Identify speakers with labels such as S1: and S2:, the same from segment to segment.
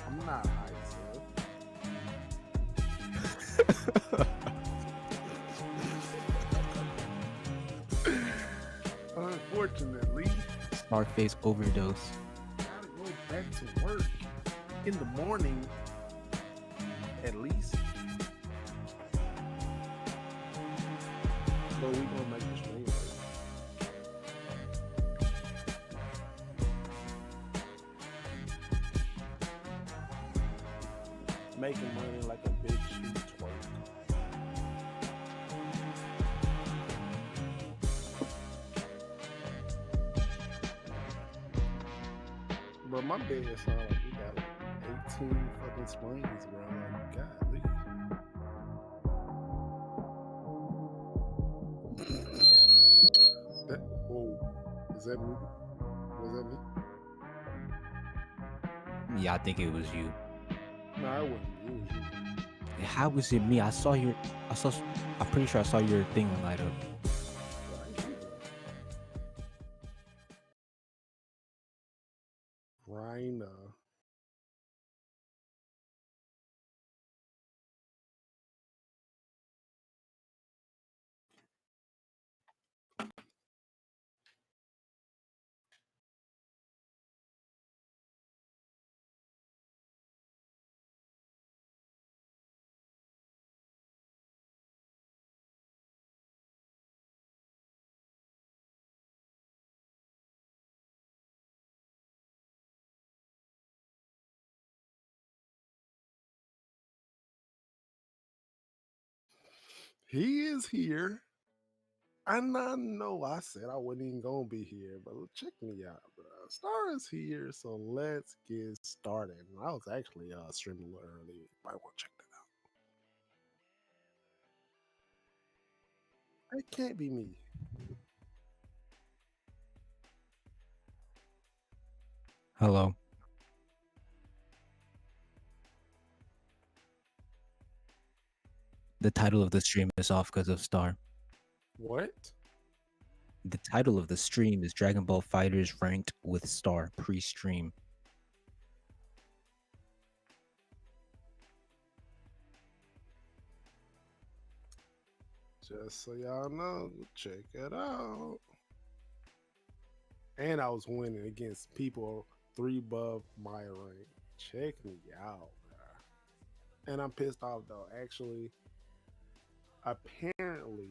S1: I'm not high, so. Unfortunately,
S2: Starface overdose.
S1: gotta go back to work in the morning, at least. But we gonna make the stream work. Making money like a big shoe twerk. Bro, my bed sound like we got like 18 fucking springs, bro. Like, golly. That, whoa. Is that me? Was that me?
S2: Yeah, I think it was you.
S1: No, it wasn't me. It was you.
S2: How was it me? I'm pretty sure I saw your thing light up.
S1: Rhina. He is here. And I know I said I wasn't even gonna be here, but check me out, bro. Star is here, so let's get started. I was actually streaming a little early. Might want to check that out. It can't be me.
S2: Hello. The title of the stream is off because of Star.
S1: What?
S2: The title of the stream is Dragon Ball Fighters Ranked with Star pre-stream.
S1: Just so y'all know, check it out. And I was winning against people 3 above my rank. Check me out, bro. And I'm pissed off though. Actually, apparently,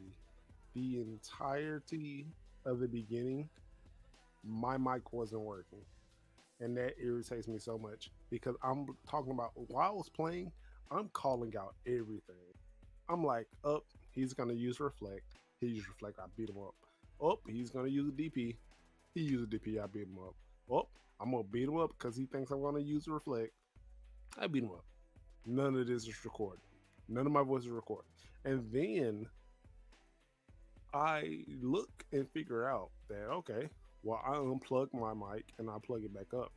S1: the entirety of the beginning, my mic wasn't working. And that irritates me so much because I'm talking about while I was playing, I'm calling out everything. I'm like, up, he's gonna use reflect. He used reflect, I beat him up. Up, he's gonna use a DP. He used a DP, I beat him up. Up, I'm gonna beat him up because he thinks I'm gonna use reflect. I beat him up. None of this is recorded. None of my voice is recorded. And then I look and figure out that okay, well I unplug my mic and I plug it back up,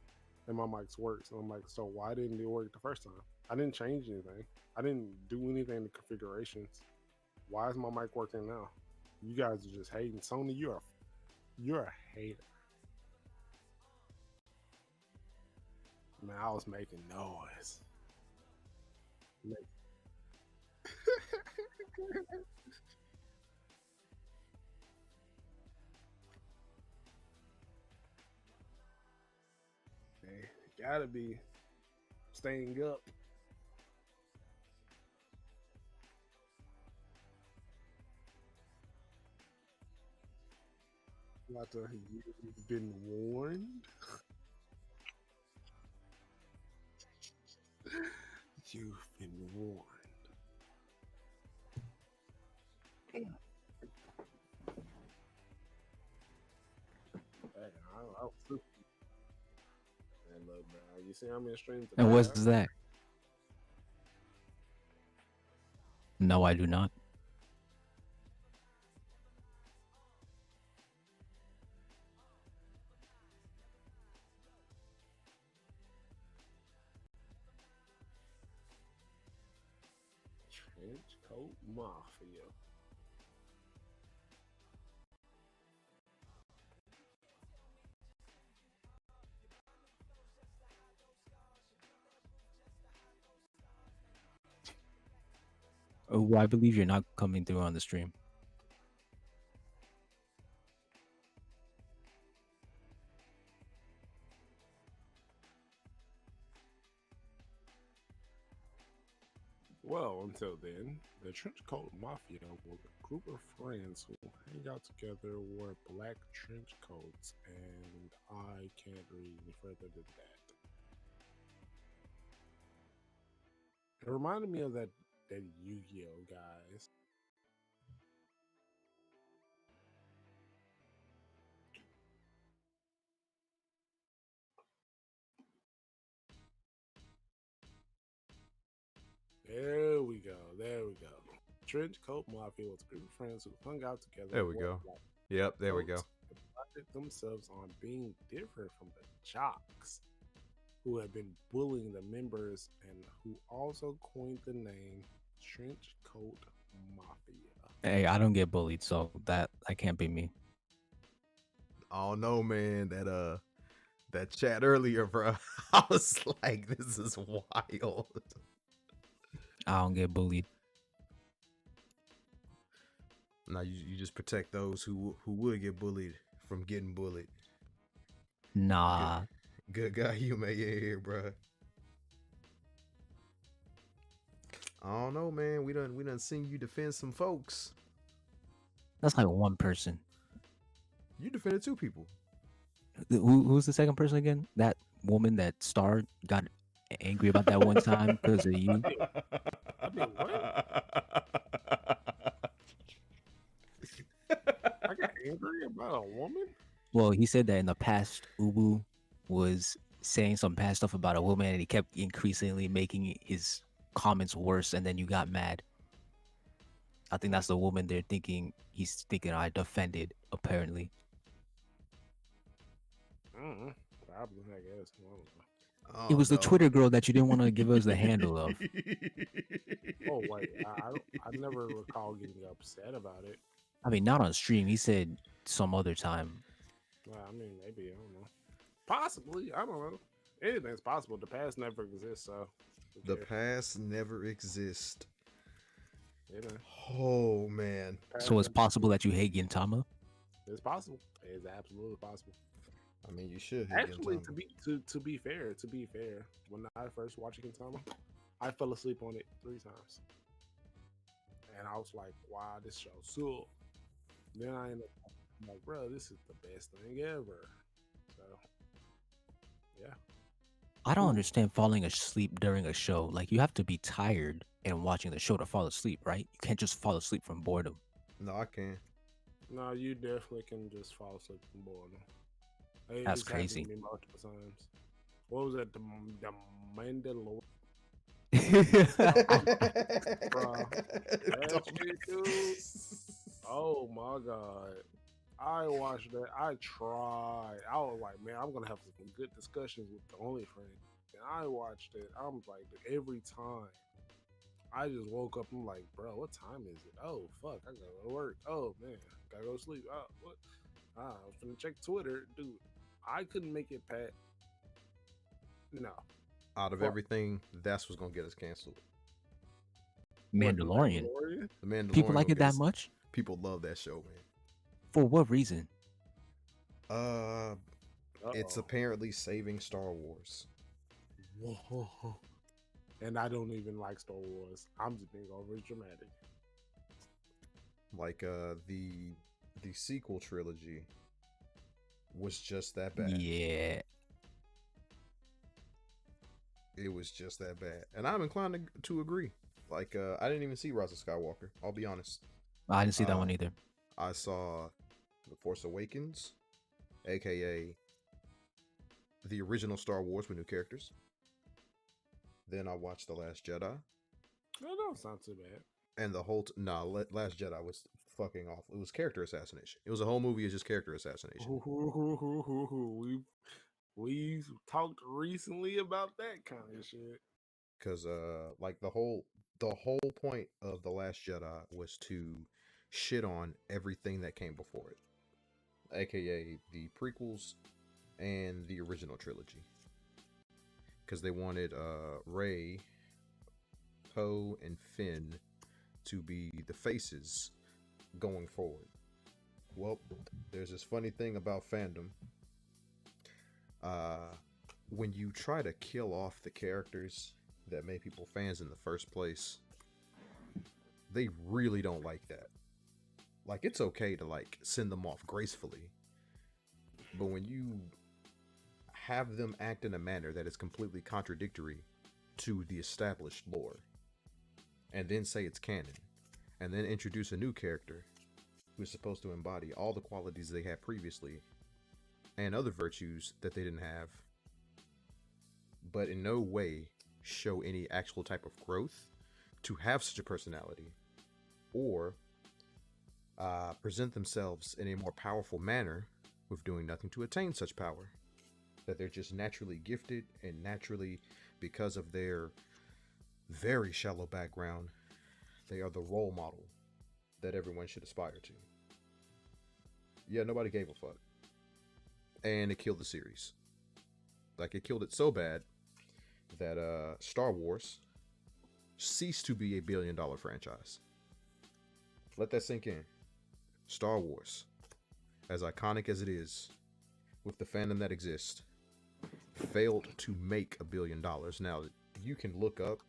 S1: and my mic works. And I'm like, so why didn't it work the first time? I didn't change anything. I didn't do anything in the configurations. Why is my mic working now? You guys are just hating. Sony, you're a hater. Man, I was making noise. Hey, gotta be staying up. You've been warned. You've been warned. Hey, I was stupid. And look, man, you see how many streams that
S2: And
S1: I
S2: what's
S1: got?
S2: that? No, I do not.
S1: Trench Coat Mafia.
S2: Oh, I believe you're not coming through on the stream.
S1: Well, until then, the Trenchcoat Mafia was a group of friends who hang out together, wore black trench coats, and I can't read any further than that. It reminded me of that Yu-Gi-Oh guys. There we go. There we go. Trenchcoat Mafia was a group of friends who hung out together.
S3: There we
S1: wore
S3: go.
S1: black
S3: Yep, there we go.
S1: coats, and prided themselves on being different from the jocks who had been bullying the members and who also coined the name Trenchcoat Mafia.
S2: Hey, I don't get bullied, so that can't be me.
S3: Oh no, man, that chat earlier, bro. I was like, this is wild.
S2: I don't get bullied.
S3: Now you just protect those who would get bullied from getting bullied.
S2: Nah.
S3: Good guy you may here, bro. I don't know, man. We done seen you defend some folks.
S2: That's like one person.
S3: You defended two people.
S2: Who's the second person again? That woman that Star got angry about that one time because of you.
S1: I mean, what? I got angry about a woman?
S2: Well, he said that in the past, Ubu was saying some bad stuff about a woman, and he kept increasingly making his comments worse, and then you got mad. I think that's the woman they're thinking. He's thinking I defended, apparently.
S1: Probably, I guess. I don't know.
S3: Oh,
S2: It was the Twitter girl that you didn't want to give us the handle of.
S1: Oh wait, I never recall getting upset about it.
S2: I mean, not on stream. He said some other time.
S1: Well, I mean, maybe I don't know. Possibly, I don't know. Anything's possible. The past never exists, so
S3: the past never exists.
S1: You know.
S3: Oh man.
S2: So it's possible that you hate Gintama?
S1: It's possible. It's absolutely possible.
S3: I mean, you should hate
S1: Actually,
S3: Gintama.
S1: to be fair, when I first watched Gintama, I fell asleep on it 3 times, and I was like, "Wow, this show sucks." Then I ended up like, "Bro, this is the best thing ever." So, yeah.
S2: I don't understand falling asleep during a show. Like, you have to be tired and watching the show to fall asleep, right? You can't just fall asleep from boredom.
S3: No, I can't.
S1: No, you definitely can just fall asleep from boredom.
S2: That's crazy.
S1: Multiple times. What was that? The Mandalorian. Oh my god. I watched that. I tried. I was like, man, I'm gonna have some good discussions with the only friend. And I watched it. I'm like, every time I just woke up. I'm like, bro, what time is it? Oh fuck, I gotta go to work. Oh man, gotta go to sleep. Oh, what? I was gonna check Twitter, dude. I couldn't make it past. No.
S3: Out of everything, that's what's gonna get us canceled.
S2: Mandalorian.
S3: The Mandalorian.
S2: People like it that much?
S3: People love that show, man.
S2: For what reason?
S3: It's apparently saving Star Wars.
S1: Whoa. And I don't even like Star Wars. I'm just being over dramatic.
S3: Like the sequel trilogy was just that bad.
S2: Yeah.
S3: It was just that bad. And I'm inclined to agree. Like, I didn't even see Rise of Skywalker. I'll be honest.
S2: I didn't see that one either.
S3: I saw The Force Awakens, aka the original Star Wars with new characters. Then I watched The Last Jedi.
S1: That don't sound too bad.
S3: And the whole Last Jedi was fucking awful. It was character assassination. It was a whole movie of just character assassination.
S1: We talked recently about that kind of shit.
S3: Because like the whole point of The Last Jedi was to shit on everything that came before it, aka the prequels and the original trilogy, because they wanted Rey, Poe, and Finn to be the faces going forward. Well, there's this funny thing about fandom. When you try to kill off the characters that made people fans in the first place, they really don't like that. Like, it's okay to like send them off gracefully, but when you have them act in a manner that is completely contradictory to the established lore, and then say it's canon, and then introduce a new character who's supposed to embody all the qualities they had previously and other virtues that they didn't have, but in no way show any actual type of growth to have such a personality, or present themselves in a more powerful manner with doing nothing to attain such power, that they're just naturally gifted, and naturally, because of their very shallow background, they are the role model that everyone should aspire to. Yeah, nobody gave a fuck. And it killed the series. Like, it killed it so bad that Star Wars ceased to be a billion-dollar franchise. Let that sink in. Star Wars, as iconic as it is, with the fandom that exists, failed to make $1 billion. Now, you can look up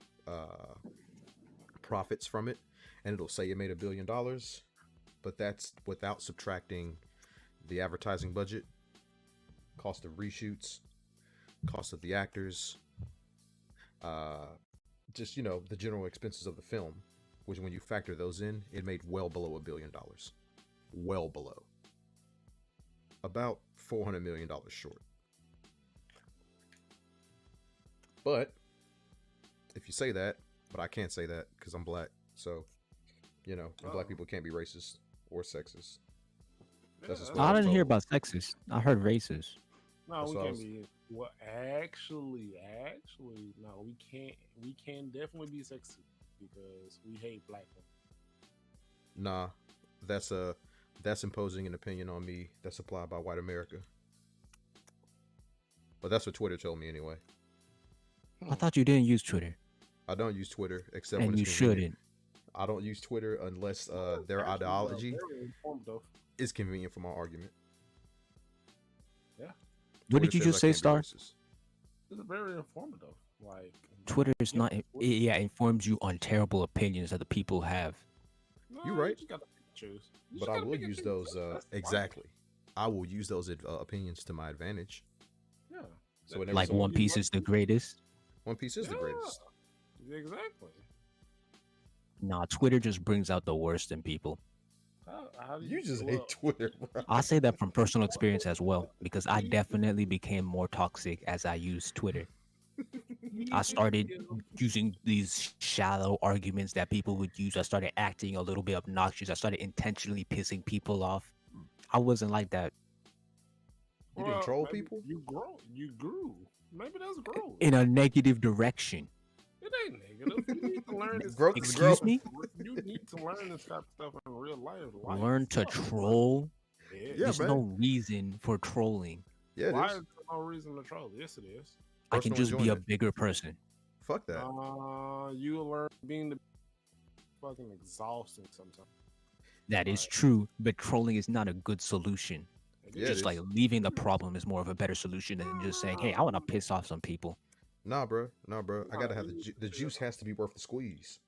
S3: profits from it, and it'll say it made $1 billion, but that's without subtracting the advertising budget, cost of reshoots, cost of the actors, just, you know, the general expenses of the film, which when you factor those in, it made well below $1 billion. Well below. About $400 million short. But if you say that, but I can't say that because I'm black, so, you know, and black people can't be racist or sexist. That's just what
S2: I
S3: I'm
S2: didn't hear
S3: told.
S2: about sexist. I heard racist.
S1: No,
S3: That's
S1: we
S3: what I
S1: can't
S3: was-
S1: be. Well, actually, no, we can't. We can definitely be sexist because we hate black women.
S3: Nah, that's imposing an opinion on me that's applied by white America. But that's what Twitter told me anyway.
S2: I thought you didn't use Twitter,
S3: I don't use Twitter except when
S2: and
S3: it's
S2: you
S3: convenient.
S2: shouldn't.
S3: I don't use Twitter unless their
S1: Actually,
S3: ideology
S1: very informative.
S3: is convenient for my argument.
S1: Yeah,
S2: What
S3: Twitter
S2: did you
S3: says
S2: just
S3: I
S2: say,
S3: can't be
S2: Star?
S3: racist.
S1: it's very informative. Like
S2: Twitter is
S1: yeah,
S2: not. Yeah, informs you on terrible opinions that the people have.
S1: no,
S3: You right.
S1: just gotta pick and choose. You
S3: But
S1: just
S3: I
S1: gotta
S3: will
S1: pick and
S3: use
S1: choose.
S3: those
S1: That's life.
S3: exactly. I will use those opinions to my advantage.
S1: Yeah.
S3: So whenever
S2: Like
S3: someone,
S2: One Piece is the greatest.
S3: One Piece is the greatest.
S1: Exactly.
S2: Nah, Twitter just brings out the worst in people.
S1: How do
S3: You just
S1: well,
S3: hate Twitter, bro.
S2: I say that from personal experience as well, because I definitely became more toxic as I used Twitter. I started using these shallow arguments that people would use. I started acting a little bit obnoxious. I started intentionally pissing people off. I wasn't like that.
S3: You didn't troll
S1: maybe
S3: people?
S1: You grow. You grew. Maybe that's growth.
S2: In a negative direction.
S1: It ain't negative. You need to learn this.
S3: Growth
S1: type
S3: is
S1: of
S2: Excuse
S3: growth.
S2: me?
S1: You need to learn this type of stuff in real life.
S2: Learn to troll.
S1: Yeah.
S3: Yeah,
S2: There's
S3: man.
S2: no reason for trolling.
S3: Yeah, it
S1: Why
S3: is.
S1: is there no reason to troll? Yes, it is.
S2: I can
S3: Personal
S2: just be a
S3: enjoyment.
S2: bigger person.
S3: Fuck that.
S1: You will learn being the fucking exhausting sometimes.
S2: That is
S1: Right.
S2: true, but trolling is not a good solution.
S1: It
S3: Yeah,
S1: is.
S3: it
S2: Just
S3: is.
S2: like leaving the problem is more of a better solution than just saying, "Hey, I want to piss off some people."
S3: Nah, bro. Nah, bro. I gotta
S1: Nah,
S3: have
S1: you need to
S3: the
S1: figure
S3: juice
S1: it out.
S3: has to be worth the squeeze.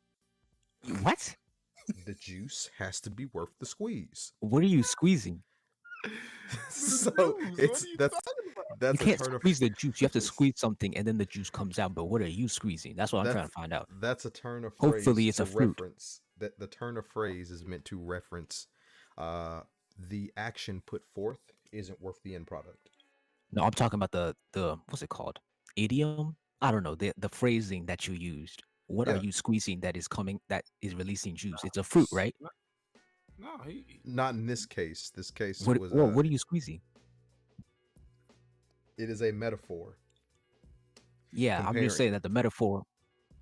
S2: What?
S3: The juice has to be worth the squeeze.
S2: What are you squeezing?
S3: So
S1: juice, what
S3: it's
S1: are you
S3: that's
S1: talking about?
S2: You
S3: that's a
S2: can't
S3: turn of
S2: squeeze the juice. You have to
S3: it's-
S2: squeeze something, and then the juice comes out. But what are you squeezing? That's what I'm trying to find out.
S3: That's a turn of
S2: Hopefully
S3: phrase
S2: it's
S3: to
S2: a fruit.
S3: reference. That the turn of phrase is meant to reference the action put forth isn't worth the end product.
S2: No, I'm talking about the what's it called? Idiom? I don't know the phrasing that you used. What are
S3: Yeah.
S2: you squeezing that is releasing juice? It's a fruit, right?
S1: No, he.
S3: Not in this case. This case
S2: What?
S3: was
S2: Well, what are you squeezing?
S3: it is a metaphor.
S2: Yeah, I'm
S3: Comparing.
S2: just saying that the metaphor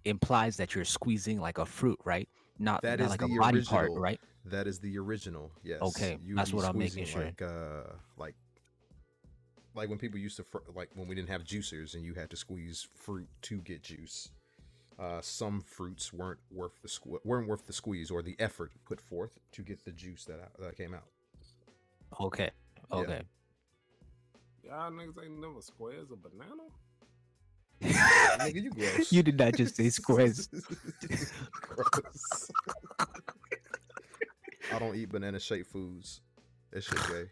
S2: implies that you're squeezing like a fruit, right? Not
S3: That
S2: not
S3: is
S2: like a
S3: the
S2: body part,
S3: original.
S2: right?
S3: That is the original. Yes.
S2: Okay,
S3: You would
S2: that's
S3: be
S2: what I'm making
S3: squeezing
S2: sure.
S3: like when people used to like when we didn't have juicers and you had to squeeze fruit to get juice. Some fruits weren't worth the squeeze or the effort put forth to get the juice that came out.
S2: Okay.
S3: Yeah.
S2: Okay.
S1: Y'all niggas ain't never squares a banana.
S3: Nigga, you gross.
S2: You did not just say squares.
S3: Gross. I don't eat banana shaped foods. That shit gay.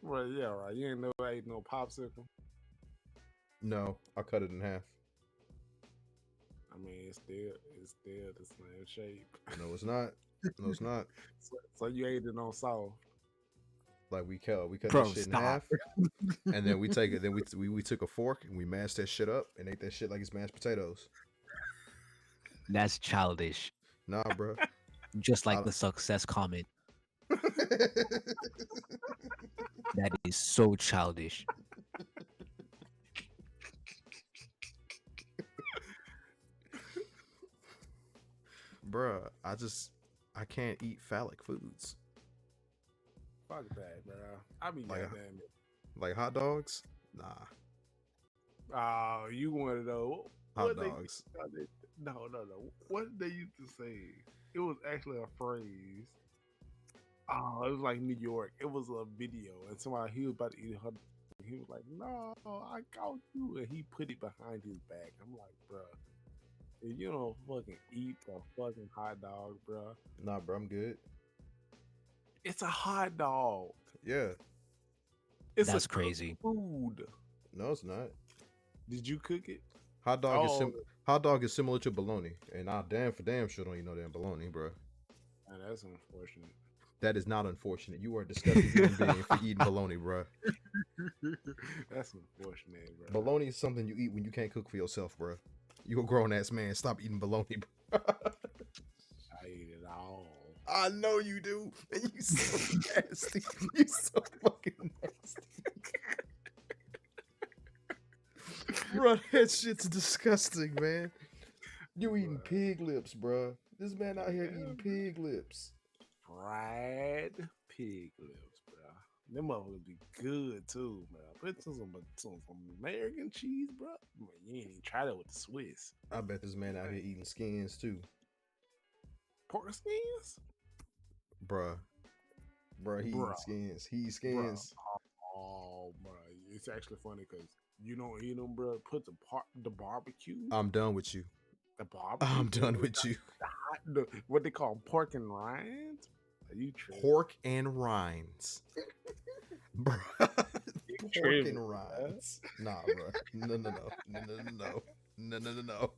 S1: Well, yeah, right. You ain't never ate no popsicle.
S3: No, I cut it in half.
S1: I mean, it's still the same shape.
S3: No, it's not. No, it's not.
S1: So you ate it on soft.
S3: Like we cut
S2: Bro,
S3: that shit
S2: stop.
S3: in half, and then we take it. Then we took a fork and we mashed that shit up and ate that shit like it's mashed potatoes.
S2: That's childish.
S3: Nah, bro.
S2: Just like
S3: I-
S2: the success comment. That is so childish.
S3: Bruh, I can't eat phallic foods.
S1: Fuck that, bro. I be
S3: Like,
S1: goddamn it.
S3: Like hot dogs? Nah.
S1: Oh, you one of those.
S3: Hot
S1: What they-
S3: dogs.
S1: No. What did they used to say? It was actually a phrase. Oh, it was like New York. It was a video, and somebody he was about to eat a hot dog. He was like, "No, I got you," and he put it behind his back. I'm like, bro, if you don't fucking eat a fucking hot dog, bro,
S3: Nah, bro, I'm good.
S1: it's a hot dog.
S3: Yeah.
S1: It's
S2: That's
S1: a cooked
S2: crazy.
S1: food.
S3: No, it's not.
S1: Did you cook it?
S3: Hot dog
S1: Oh.
S3: hot dog is similar to bologna, and I damn sure don't eat no damn bologna, bro.
S1: Man, that's unfortunate.
S3: That is not unfortunate. You are a disgusting human being for eating bologna, bro.
S1: That's unfortunate, bro.
S3: Bologna is something you eat when you can't cook for yourself, bro. You a grown ass man. Stop eating bologna, bro.
S1: I eat it all.
S3: I know you do. And you so nasty. You so fucking nasty. Bro, that shit's disgusting, man. You eating pig lips, bro. This man out here eating pig lips.
S1: Fried pig lips, bro. Them motherfuckers be good too, man. Put some American cheese, bro. Man, you ain't even tried it with the Swiss.
S3: I bet this man out here eating skins too.
S1: Pork skins?
S3: Bruh. Bruh, he
S1: Bruh.
S3: eats skins. He eats
S1: Bruh.
S3: skins.
S1: Oh, bro. It's actually funny because you don't eat them, bro. Put the barbecue.
S3: I'm done with you.
S1: The barbecue.
S3: I'm done with you.
S1: What they call pork and rinds? Are you tripping?
S3: Pork and rinds. Bruh. Pork
S1: tripping,
S3: and
S1: bruh.
S3: rinds. Nah, bruh. No.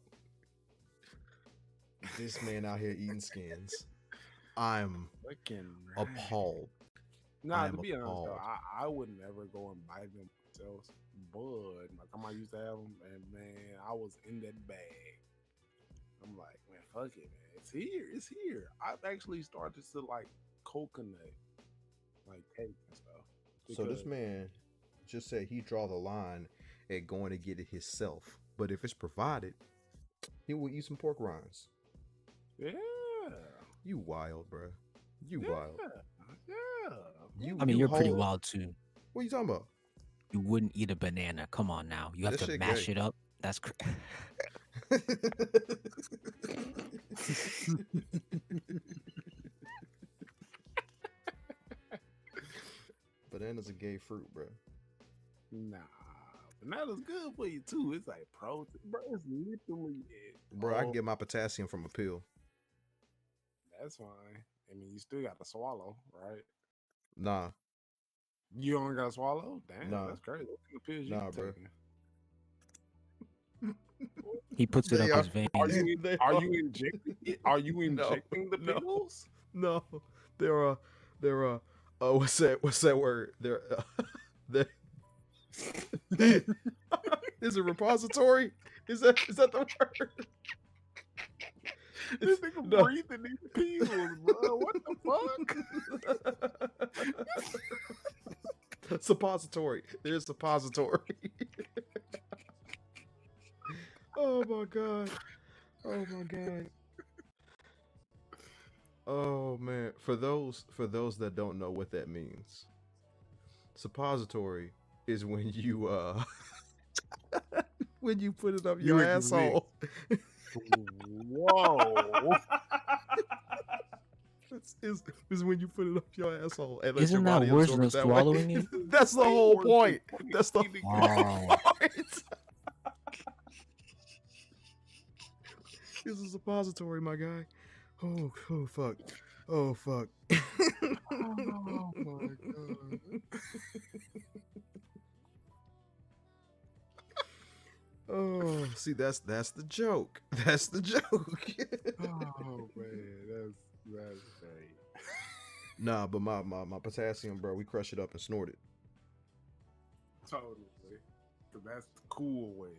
S3: This man out here eating skins. I'm
S1: Fucking
S3: appalled.
S1: Nah,
S3: I'm
S1: to be honest, though,
S3: appalled.
S1: I would never go and buy them myself. But my grandma used to have them, and man, I was in that bag. I'm like, man, fuck it, man. It's here. I've actually started to like coconut, like cake and stuff.
S3: So this
S1: because-
S3: man just said he draw the line at going to get it himself. But if it's provided, he will eat some pork rinds.
S1: yeah,
S3: You wild, bruh. You
S1: yeah,
S3: wild.
S1: yeah.
S2: I mean, you're pretty
S3: hold-
S2: wild too.
S3: What are you talking about?
S2: You wouldn't eat a banana. Come on now. You have
S3: That
S2: to
S3: shit
S2: mash
S3: gay.
S2: it up. That's
S3: Banana's a gay fruit, bruh.
S1: Nah, banana's good for you too. It's like protein, bro. It's literally it.
S3: Bro, I can
S1: Oh,
S3: get my potassium from a pill.
S1: That's fine. I mean, you still got to swallow, right?
S3: Nah,
S1: You don't got to swallow? Damn,
S3: Nah.
S1: that's crazy. What kind of pills
S3: Nah,
S1: you
S3: bro.
S1: taking?
S2: he puts it
S3: They
S2: up
S3: are-
S2: his veins.
S1: Are you
S3: They
S1: are
S3: are-
S1: you injecting it? Are you injecting the
S3: no.
S1: pills?
S3: no. They're what's that word? They're is it repository? Is that the word?
S1: This nigga
S3: No.
S1: breathing these pills, bro. What the fuck?
S3: Suppository. There's suppository. Oh my god. Oh my god. Oh man. For those that don't know what that means, suppository is when you when you put it up
S1: You
S3: your
S1: exist.
S3: asshole.
S1: Whoa.
S3: It's when you put it up your asshole and let
S2: Isn't
S3: your
S2: that
S3: body
S2: worse
S3: absorb
S2: than
S3: it that
S2: swallowing
S3: way.
S2: it?
S3: That's the
S1: Way
S3: whole
S1: worse
S3: point.
S1: than fucking
S3: That's the
S1: eating
S2: Oh.
S3: point. It's a suppository, my guy. Oh fuck. Oh fuck.
S1: Oh my god.
S3: Oh, see, that's the joke. That's the joke.
S1: Oh man, that's great.
S3: Nah, but my potassium, bro, we crush it up and snort it.
S1: Totally. So that's the cool way.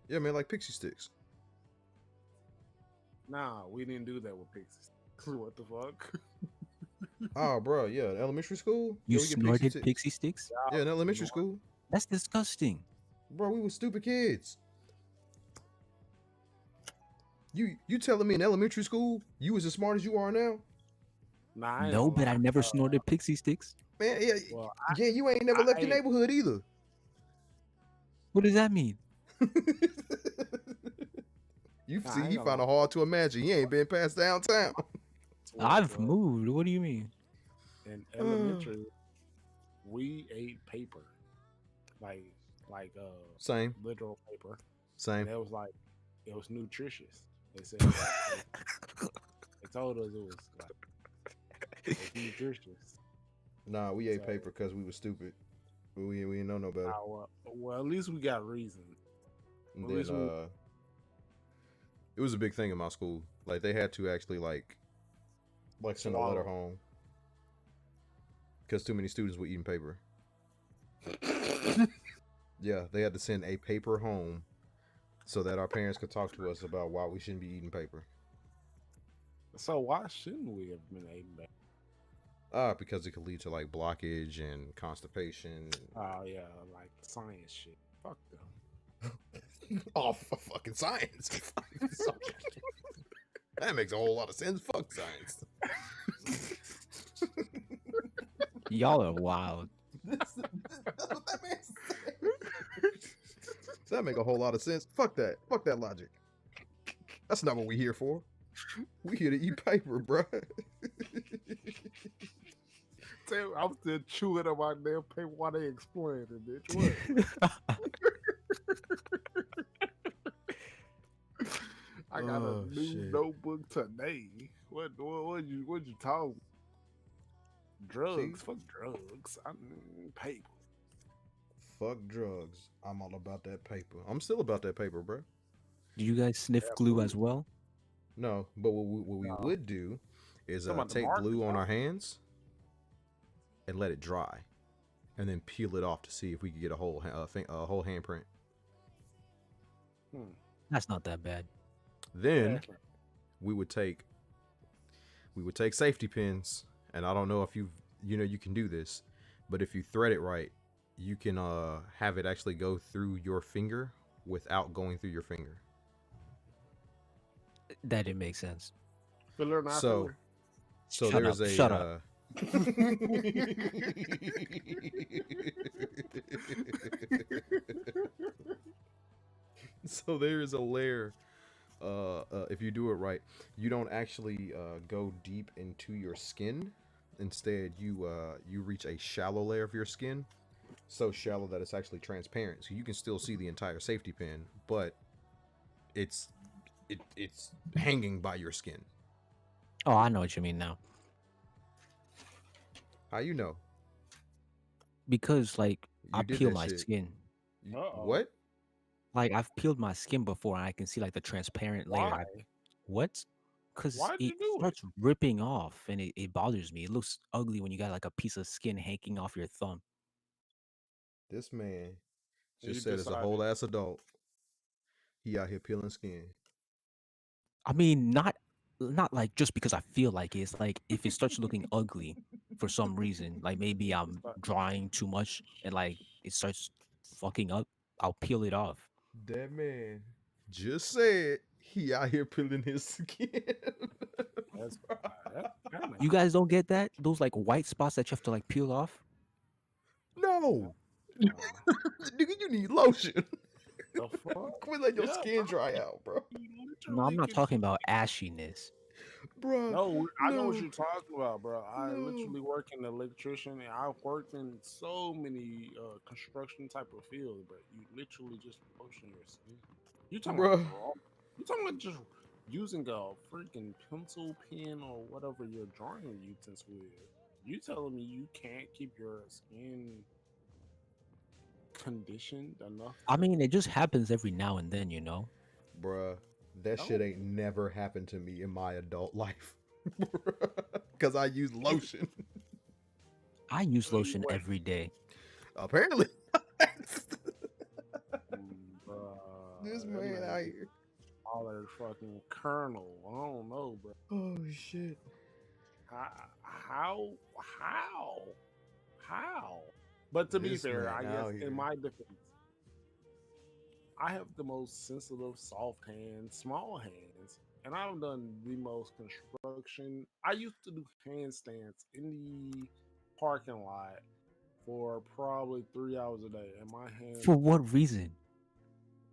S3: Yeah, man, like pixie sticks.
S1: Nah, we didn't do that with Pixies. What the fuck?
S3: Oh, bro, yeah, in elementary school.
S2: You
S3: Yeah, we get
S2: snorted
S3: sticks.
S2: pixie sticks?
S3: Yeah, in elementary school,
S2: That's disgusting.
S3: bro, we were stupid kids. You telling me in elementary school you was as smart as you are now?
S1: Nah, I ain't
S2: No,
S1: gonna
S2: but I
S1: lie.
S2: never snorted pixie sticks.
S3: Man, yeah,
S1: Well,
S3: yeah, you ain't never left your
S1: I-
S3: neighborhood either.
S2: What does that mean?
S3: You
S1: Nah, I
S3: see,
S1: ain't
S3: he
S1: gonna
S3: found it
S1: lie.
S3: hard to imagine. He ain't been past downtown.
S2: I've moved. What do you mean?
S1: In elementary, we ate paper, like
S3: Same,
S1: literal paper.
S3: same.
S1: And it was like it was nutritious. They said like, they told us it was like it's nutritious.
S3: Nah, we ate
S1: So-
S3: paper because we was stupid. We didn't know no better.
S1: Well, at least we got reason.
S3: And
S1: at least
S3: then it was a big thing in my school. Like they had to actually like send a letter
S1: Swallow.
S3: home because too many students were eating paper. Yeah, they had to send a paper home so that our parents could talk to us about why we shouldn't be eating paper.
S1: So why shouldn't we have been eating that?
S3: Because it could lead to like blockage and constipation.
S1: Oh yeah, like science shit. Fuck them.
S3: Oh, fucking science. That makes a whole lot of sense. Fuck science.
S2: Y'all are wild.
S3: That's what that man said. Does that make a whole lot of sense? Fuck that. Fuck that logic. That's not what we here for. We here to eat paper, bruh.
S1: I'm still chewing on my damn paper while they explain it, bitch. What? I got
S3: Oh,
S1: a new
S3: shit.
S1: notebook today. What you talking? Drugs?
S3: See?
S1: Fuck drugs. I mean, paper.
S3: Fuck drugs. I'm all about that paper. I'm still about that paper, bruh.
S2: Do you guys sniff glue as well?
S3: No, but what we would do is
S1: Talking about the
S3: take
S1: markers,
S3: glue on
S1: huh?
S3: our hands and let it dry, and then peel it off to see if we could get a whole handprint.
S2: That's not that bad.
S3: Then we would take safety pins, and I don't know if you can do this, but if you thread it right, you can have it actually go through your finger without going through your finger.
S2: That didn't make sense.
S1: Filler, not
S3: So
S1: filler.
S3: so
S2: Shut
S3: there's
S2: up,
S3: a
S2: shut up.
S3: So there is a layer. If you do it right, you don't actually go deep into your skin. Instead, you reach a shallow layer of your skin, so shallow that it's actually transparent, so you can still see the entire safety pin, but it's hanging by your skin.
S2: Oh, I know what you mean now.
S3: How you know?
S2: Because like
S3: You
S2: I
S3: did
S2: peel
S3: that
S2: my
S3: shit.
S2: skin.
S1: Uh-oh.
S3: What?
S2: Like I've peeled my skin before, and I can see like the transparent layer.
S1: Why?
S2: What? Because
S1: Why'd
S2: it
S1: you do it?
S2: starts ripping off, and it bothers me. It looks ugly when you got like a piece of skin hanging off your thumb.
S3: This man
S1: You
S3: just said as a
S1: decided.
S3: whole ass adult, he out here peeling skin.
S2: I mean, not like just because I feel like it. It's like if it starts looking ugly for some reason, like maybe I'm drawing too much and like it starts fucking up, I'll peel it off.
S3: That man just said he out here peeling his skin.
S1: That's that
S2: You guys don't get that? Those like white spots that you have to like peel off?
S3: No, nigga, you need lotion.
S1: The fuck?
S3: Quit letting your
S1: Yeah,
S3: skin dry out, bro.
S1: you
S2: No, I'm
S1: literally
S2: not
S1: could.
S2: talking about ashiness.
S3: Bro,
S1: No, I know what
S3: no,
S1: you're talking about, bro. I
S3: no.
S1: literally work in electrician, and I've worked in so many construction type of fields, but you literally just lotion your skin. You talking about
S3: Bro,
S1: raw? You talking about just using a freaking pencil pen or whatever your drawing utensil is? You telling me you can't keep your skin conditioned enough
S2: I
S1: to
S2: mean, it just happens every now and then, you know.
S3: bruh, that shit
S1: no?
S3: ain't never happened to me in my adult life. Because I use lotion.
S2: I use lotion
S1: Anyway,
S2: every day.
S3: Apparently. This
S1: that
S3: man
S1: man
S3: out
S1: just
S3: here.
S1: holler fucking colonel. I don't know, bro.
S3: Oh, shit.
S1: How, how, how? But to be
S3: This
S1: fair, I
S3: man
S1: guess
S3: out
S1: in
S3: here.
S1: my defense, I have the most sensitive, soft hands, small hands, and I've done the most construction. I used to do handstands in the parking lot for probably 3 hours a day, and my hands
S2: For what reason?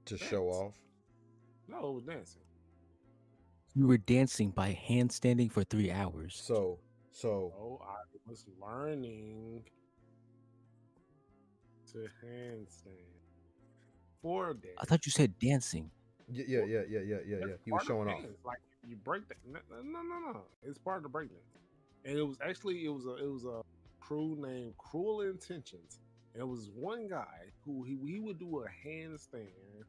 S3: To show
S1: dance.
S3: off.
S1: No, it was dancing.
S2: You were dancing by handstanding for 3 hours.
S3: So,
S1: So I was learning to handstand for dance.
S2: I thought you said dancing.
S3: yeah. He was
S1: Part of
S3: showing off.
S1: dance. Like you break that. No. It's part of the break dance. And it was actually it was a crew named Cruel Intentions. And it was one guy who he would do a handstand,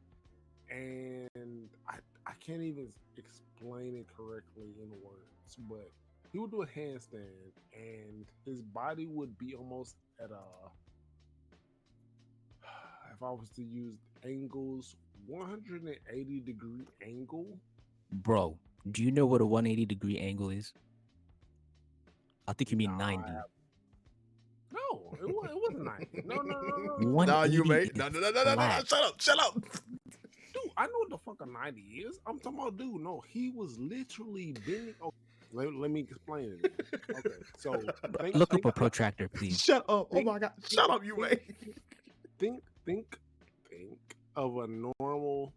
S1: and I can't even explain it correctly in words, but he would do a handstand, and his body would be almost at a, if I was to use angles, 180-degree angle.
S2: Bro, do you know what a 180-degree angle is? I think you mean
S1: Nah,
S2: 90.
S1: no, it wasn't 90. No.
S2: 180
S3: you mate.
S2: is
S3: No.
S2: flat.
S3: Shut up.
S1: Dude, I know what the fuck a 90 is. I'm talking about, dude, no, he was literally bending. Oh, let me explain it. Okay, so
S2: Look up a protractor, please.
S3: Shut up. Oh
S1: Think-
S3: my god. Shut up, you mate.
S1: think of a normal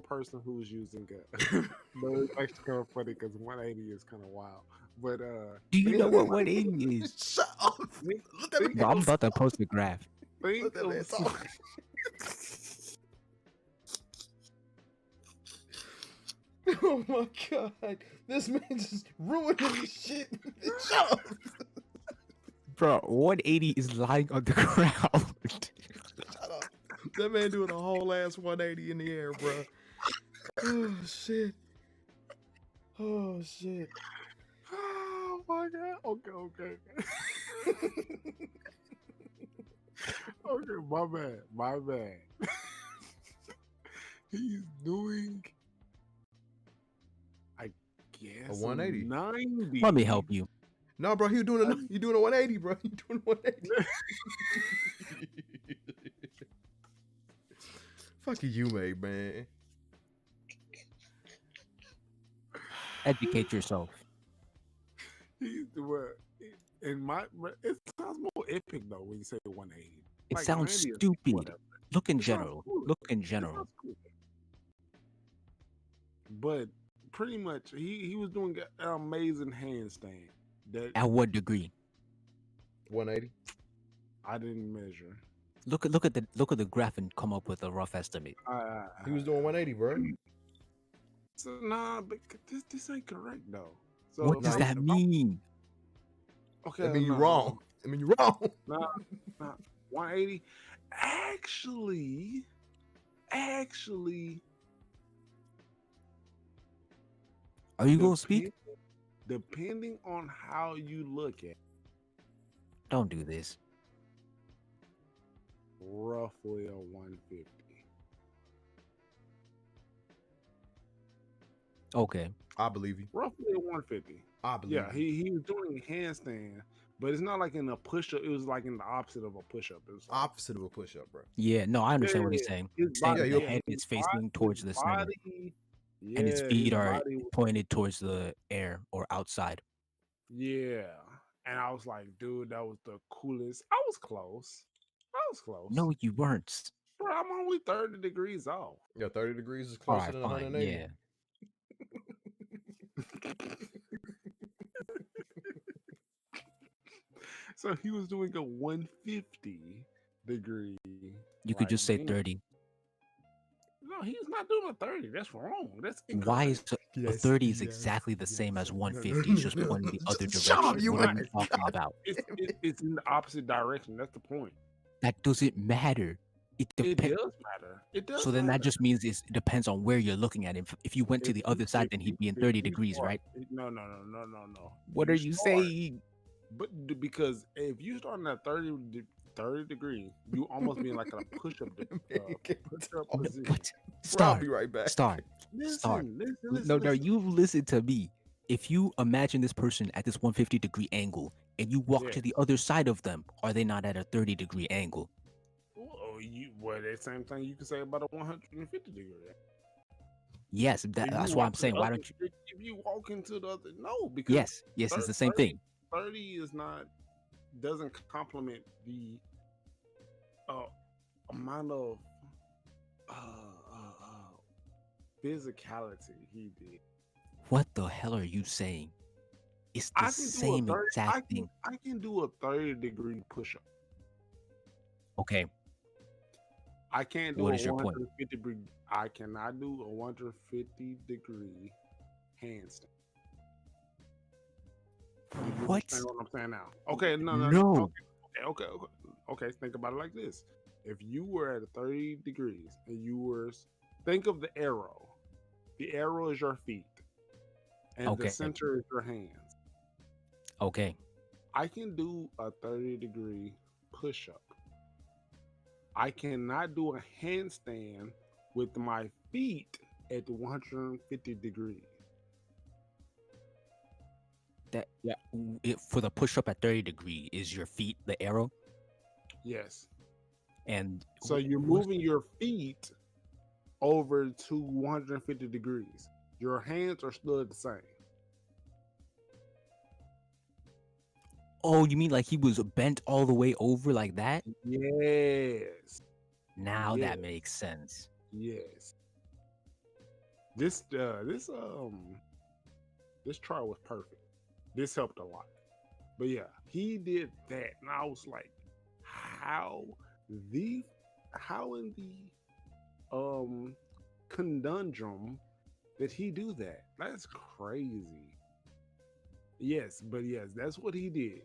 S1: person who's using a. But it's actually kind of funny because 180 is kind of wild. But
S2: Do you know what 180 is?
S3: Shut up.
S1: think,
S3: Let that
S1: think,
S2: Bro, I'm
S3: man
S2: about to post a graph.
S1: think
S3: Let that man
S1: of
S3: talk. Oh my god. This man just ruined his shit. Shut up.
S2: Bro, 180 is lying on the ground.
S3: Shut up. That man doing a whole ass 180 in the air, bro. Oh shit. Oh shit.
S1: Oh my god. Okay. Okay, my bad. He's doing, I guess,
S3: A 180.
S1: 90.
S2: Let me help you.
S3: No, bro, you doing a 180, bro. You doing a 180. Fuck you, mate, man.
S2: Educate yourself.
S1: He's doing, it sounds more epic though when you say 180.
S2: It
S1: Like,
S2: sounds
S1: 90 is
S2: stupid.
S1: whatever.
S2: Look in
S1: It sounds
S2: general.
S1: cool.
S2: Look in
S1: It
S2: general.
S1: sounds cool. But pretty much, he was doing an amazing handstand that
S2: At what degree?
S3: 180.
S1: I didn't measure.
S2: Look at the graph and come up with a rough estimate.
S3: He was doing 180, bro.
S1: So nah, but this ain't correct though. So
S2: What
S1: if
S2: does
S1: I-
S2: that
S1: if I-
S2: mean?
S1: Okay,
S3: I mean, you
S1: no,
S3: wrong. I mean, you wrong.
S1: No, 180. Actually,
S2: Are you gonna speak?
S1: Depending on how you look at it,
S2: Don't do this.
S1: roughly a 150.
S2: Okay.
S3: I believe you.
S1: Roughly a 150.
S3: I believe
S1: Yeah,
S3: you.
S1: he was doing a handstand, but it's not like in a push up. It was like in the opposite of a push up. It was like,
S3: Opposite of a push up, bro.
S2: Yeah, no, I understand what he's
S1: Yeah,
S2: saying.
S1: his
S2: Saying
S1: body-
S2: that the
S3: yeah,
S2: head
S1: his
S2: is facing
S1: body-
S2: towards
S1: his
S2: the center,
S1: body,
S2: and his
S1: yeah,
S2: feet are
S1: body was-
S2: pointed towards the air or outside.
S1: Yeah. And I was like, dude, that was the coolest. I was close.
S2: No, you weren't.
S1: Bro, I'm only 30 degrees off.
S3: Yeah, 30 degrees is
S2: All
S3: closer
S2: right,
S3: than
S2: fine.
S3: 180.
S2: Yeah.
S1: So he was doing a 150 degree.
S2: You could
S1: Like
S2: just say
S1: me.
S2: 30.
S1: No, he's not doing a 30. That's wrong. That's
S2: Why
S1: incorrect.
S2: is a 30 is exactly the same as 150? It's just pointing the other
S3: Shut up,
S2: direction.
S3: you
S2: What are
S3: might.
S2: you talking about?
S1: It's in the opposite direction. That's the point.
S2: That doesn't matter. It
S1: It
S2: depends.
S1: does matter. It does.
S2: So then that
S1: matter.
S2: just means it depends on where you're looking at. If you went to the other side, then he'd be in 30 degrees, right?
S1: No.
S2: What are you
S1: start-
S2: saying?
S1: But because if you start at 30 degrees, you almost being like a push-up position.
S2: What?
S3: I'll
S2: Star.
S3: be right back.
S2: Star.
S1: Listen.
S2: No, you listen to me. If you imagine this person at this 150-degree angle and you walk
S1: Yeah.
S2: to the other side of them, are they not at a 30-degree angle?
S1: Well, that same thing you can say about a 150 degree.
S2: Yes,
S1: If
S2: that's
S1: you
S2: why
S1: walk
S2: I'm
S1: to
S2: saying,
S1: the
S2: why
S1: other-
S2: don't you?
S1: If you walk into the other, no, because
S2: Yes, it's the same thing.
S1: 30 is not doesn't complement the amount of physicality he did.
S2: What the hell are you saying? It's the
S1: I can
S2: same
S1: do a 30,
S2: exact thing.
S1: I can do a 30-degree push-up.
S2: Okay,
S1: I can't do
S2: What
S1: a
S2: is your point?
S1: 150 degree. I cannot do a 150-degree handstand. You
S2: what?
S1: understand what I'm saying now? Okay, no.
S2: No.
S1: Okay. Think about it like this: if you were at 30 degrees and you were, think of the arrow. The arrow is your feet, and
S2: Okay.
S1: the center is your hands.
S2: Okay,
S1: I can do a 30-degree push-up. I cannot do a handstand with my feet at 150 degrees.
S2: for the push up at 30 degree, is your feet the arrow?
S1: Yes.
S2: And
S1: So you're moving your feet over to 150 degrees. Your hands are still the same.
S2: oh, you mean like he was bent all the way over like that?
S1: Yes.
S2: Now
S1: Yeah.
S2: that makes sense.
S1: Yes. This trial was perfect. This helped a lot. But yeah, he did that, and I was like, how in the conundrum did he do that? That's crazy. Yes, that's what he did.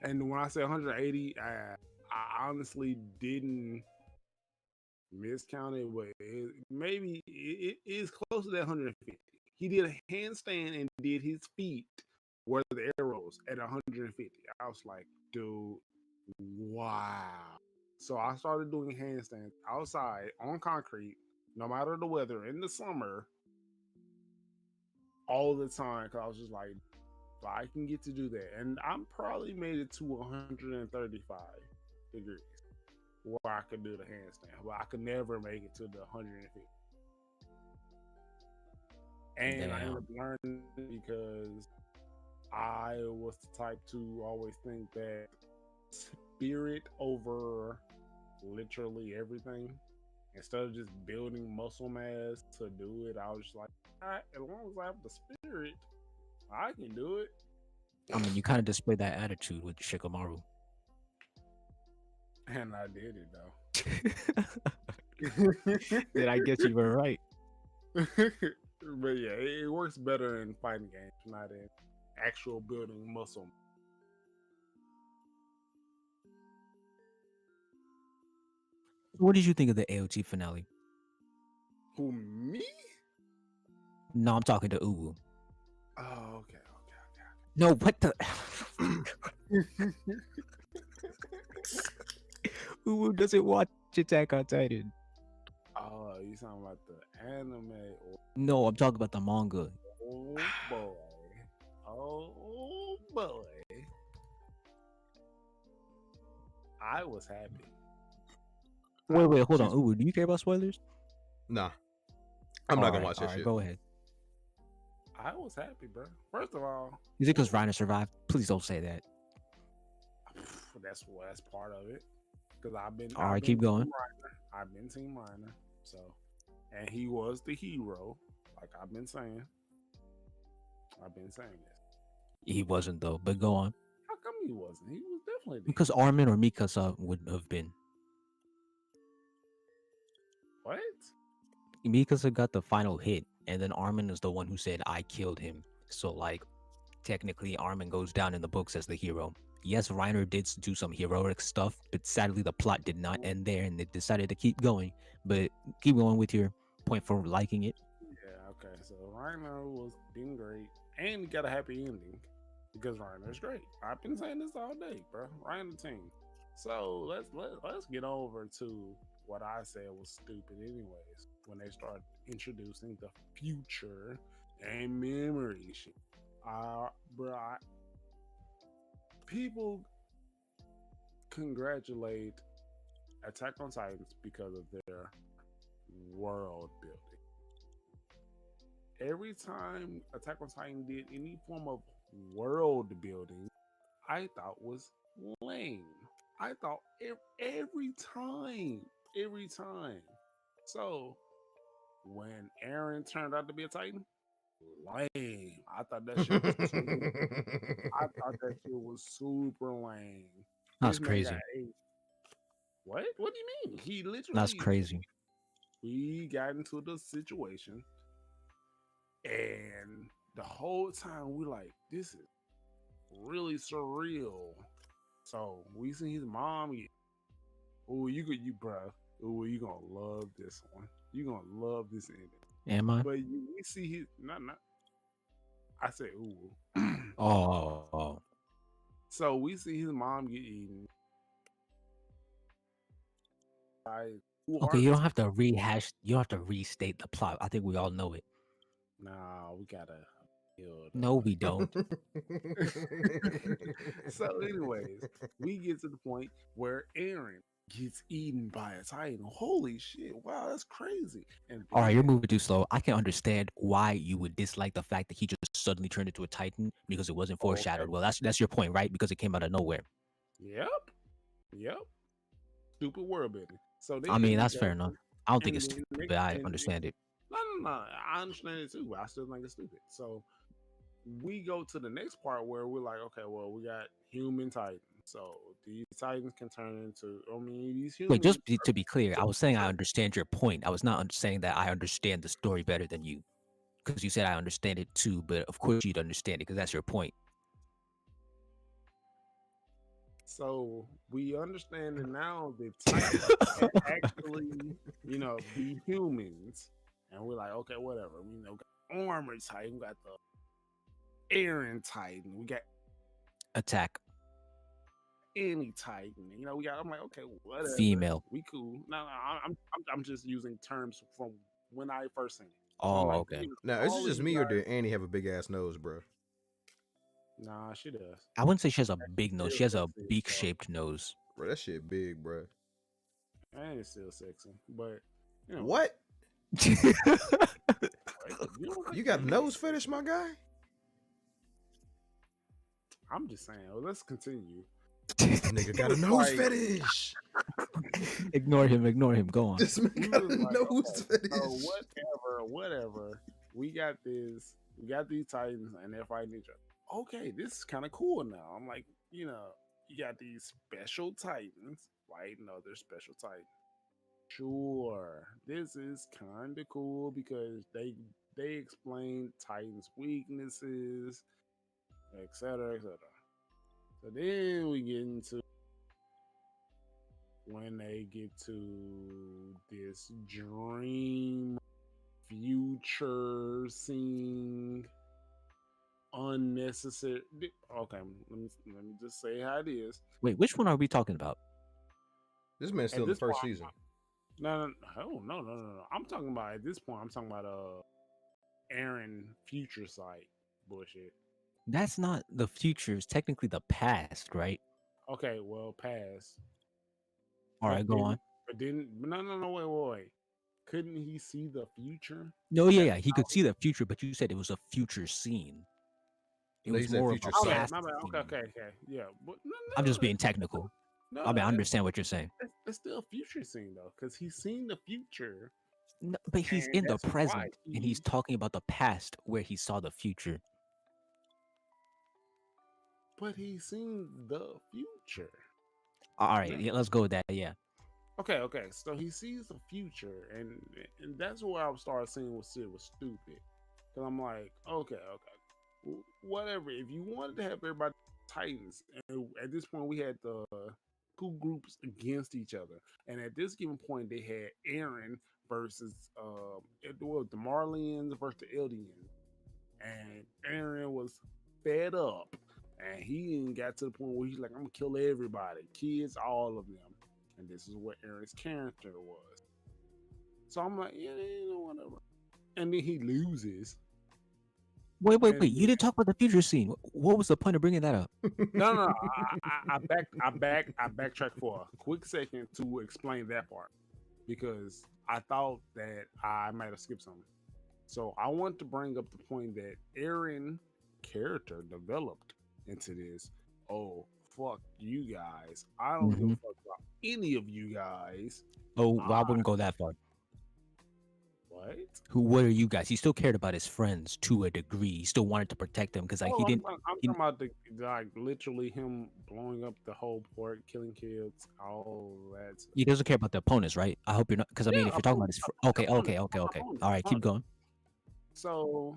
S1: And when I say 180, I honestly didn't miscount it, but maybe it is close to that 150. He did a handstand and did his feet where the arrows at 150. I was like, dude, wow. So I started doing handstands outside on concrete, no matter the weather, in the summer, all the time. Because I was just like, if I can get to do that. And I probably made it to 135 degrees where I could do the handstand, but I could never make it to the 150. And I ended up learning because I was the type to always think that spirit over literally everything. Instead of just building muscle mass to do it, I was just like, all right, as long as I have the spirit, I can do it.
S2: I mean, you kind of displayed that attitude with Shikamaru.
S1: And I did it though.
S2: Then I guess you were right.
S1: But yeah, it works better in fighting games, not in actual building muscle.
S2: What did you think of the AOT finale?
S1: Who, me?
S2: No, I'm talking to Uwu.
S1: Oh, okay.
S2: No, what the? Uwu doesn't watch Attack on Titan.
S1: Oh, you sound like the anime.
S2: No, I'm talking about the manga.
S1: Oh boy. Oh boy. I was happy.
S2: Wait, hold on. Uwu, do you care about spoilers?
S3: Nah. I'm not gonna watch that shit.
S2: Go ahead.
S1: I was happy, bro. First of all,
S2: Is it because Reiner survived? Please don't say that.
S1: that's part of it. Because
S2: All right, keep going.
S1: I've been Team Reiner. So, and he was the hero, like I've been saying. I've been saying this.
S2: He wasn't though, but go on.
S1: How come he wasn't? He was definitely the
S2: Because
S1: hero.
S2: Armin or Mikasa would have been.
S1: What?
S2: Mikasa got the final hit, and then Armin is the one who said, "I killed him." So, like, technically, Armin goes down in the books as the hero. Yes, Reiner did do some heroic stuff, but sadly, the plot did not end there, and they decided to keep going. But keep going with your point for liking it.
S1: Yeah, okay. So Reiner was being great, and he got a happy ending because Reiner's great. I've been saying this all day, bro. Reiner team. So let's get over to what I said was stupid, anyways. When they start introducing the future and memory shit, bro, people congratulate Attack on Titans because of their world building. Every time Attack on Titan did any form of world building, I thought was lame. I thought every time. So when Aaron turned out to be a Titan, lame. I thought that shit was super lame.
S2: That's
S1: This man
S2: crazy.
S1: got 8. What? What do you mean? He literally.
S2: That's crazy.
S1: We got into the situation, and the whole time we like, this is really surreal. So we see his mom. Oh, you bro. Oh, you gonna love this one. You gonna love this ending.
S2: Am I?
S1: But we see his not. I said, ooh.
S2: Oh.
S1: So we see his mom get eaten.
S2: Okay, you don't have to rehash. You don't have to restate the plot. I think we all know it.
S1: Nah, we gotta build.
S2: No, we don't.
S1: So, anyways, we get to the point where Aaron gets eaten by a Titan. Holy shit! Wow, that's crazy. And
S2: All right, you're moving too slow. I can understand why you would dislike the fact that he just suddenly turned into a Titan because it wasn't foreshadowed.
S1: Okay.
S2: Well, that's your point, right? Because it came out of nowhere.
S1: Yep. Stupid world building. So then
S2: I mean, that's fair enough. I don't think it's
S1: then
S2: stupid, but I understand it.
S1: No. I understand it too, but I still think it's stupid. So we go to the next part where we're like, okay, well, we got human Titans. So these Titans can turn into, these humans.
S2: Wait, just to be clear, I was saying I understand your point. I was not saying that I understand the story better than you. Because you said I understand it too, but of course you'd understand it because that's your point.
S1: So we understand that now the Titans can actually, be humans. And we're like, okay, whatever. We got Armor Titan, we got the Aaron Titan, we got
S2: Attack.
S1: any Titan. We got. I'm like, okay, whatever.
S2: Female.
S1: We cool. No, I'm just using terms from when I first seen it.
S2: Oh,
S1: like,
S2: okay.
S3: Now, is it just me or did Annie have a big ass nose, bro?
S1: Nah, she does.
S2: I wouldn't say she has a big nose. She has a beak-shaped nose.
S3: Bro, that shit big, bro.
S1: And it's still sexy, but
S3: what? You got a nose fetish, my guy?
S1: I'm just saying. Well, let's continue.
S3: This nigga got a nose fetish.
S2: Ignore him. Go on.
S3: This man got a nose fetish.
S1: So whatever. We got this. We got these Titans, and they're fighting each other. Okay, this is kind of cool now. I'm like, you got these special Titans fighting other special Titans. Sure, this is kind of cool because they explain Titans' weaknesses, etc. So then we get into when they get to this dream future scene. Unnecessary. Okay, let me just say how it is.
S2: Wait, which one are we talking about?
S3: This man's still in the first season.
S1: No. I'm talking about at this point. I'm talking about Aaron future sight bullshit.
S2: That's not the future. It's technically the past, right?
S1: Okay, well, past.
S2: All right, go on.
S1: But then, no, wait. Couldn't he see the future?
S2: No, yeah, he could see the future, but you said it was a future scene. It was more of a past scene.
S1: Okay. Yeah, but
S2: I'm just being technical. I
S1: No,
S2: mean, I
S1: no,
S2: understand what you're saying.
S1: that's still a future scene though, because he's seen the future,
S2: No, but he's
S1: and
S2: in the
S1: that's why
S2: present and he's talking about the past where he saw the future.
S1: but he's seen the future.
S2: All right,
S1: No.
S2: yeah, let's go with that. Yeah.
S1: Okay. So he sees the future, and that's where I started seeing what shit was stupid. Cause I'm like, okay, whatever. If you wanted to have everybody Titans, and at this point we had the two groups against each other, and at this given point they had Aaron versus it was the Marlians versus the Eldians, and Aaron was fed up, and he even got to the point where he's like, I'm gonna kill everybody, kids, all of them, and this is what Aaron's character was. So I'm like, yeah, whatever. And then he loses,
S2: Wait.
S1: and
S2: You didn't talk about the future scene. What was the point of bringing that up?
S1: no. I backtrack for a quick second to explain that part because I thought that I might have skipped something. So I want to bring up the point that Aaron character developed into this. Oh, fuck you guys! I don't give a
S2: Hmm.
S1: fuck about any of you guys.
S2: Oh,
S1: I,
S2: well, I wouldn't go that far.
S1: what?
S2: What are you guys? He still cared about his friends to a degree. He still wanted to protect them because like
S1: Oh,
S2: he didn't.
S1: I'm
S2: He,
S1: talking about the like literally him blowing up the whole port, killing kids, all that.
S2: he doesn't care about the opponents, right? I hope you're not, because I mean,
S1: Yeah,
S2: if you're talking about his, okay. All right, keep
S1: opponent.
S2: going.
S1: So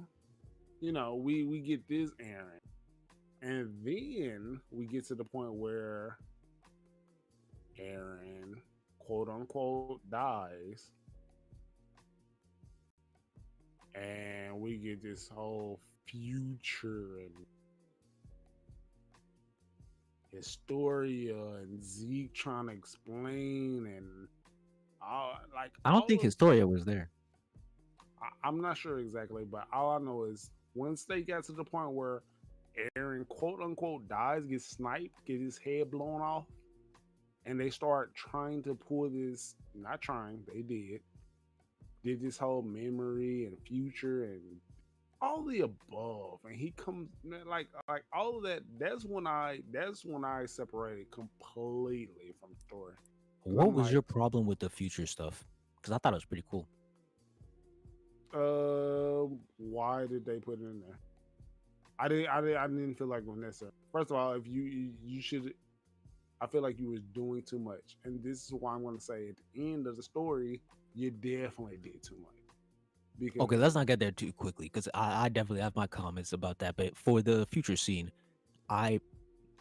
S1: we get this Aaron, and then we get to the point where Aaron, quote unquote, dies, and we get this whole future and Historia and Zeke trying to explain and
S2: I don't think
S1: all of
S2: Historia was there.
S1: I'm not sure exactly, but all I know is once they got to the point where Aaron quote unquote dies, gets sniped, get his head blown off, and they start trying to pull this, not trying, they did this whole memory and future and all the above, and he comes man, like all of that. That's when I separated completely from the story because
S2: What
S1: I'm
S2: was
S1: like,
S2: your problem with the future stuff? Because I thought it was pretty cool.
S1: why did they put it in there? I didn't feel like it was necessary. First of all, if you should, I feel like you was doing too much, and this is why I'm going to say at the end of the story, you definitely did too much
S2: Okay,
S1: because
S2: let's not get there too quickly because I definitely have my comments about that. But for the future scene, I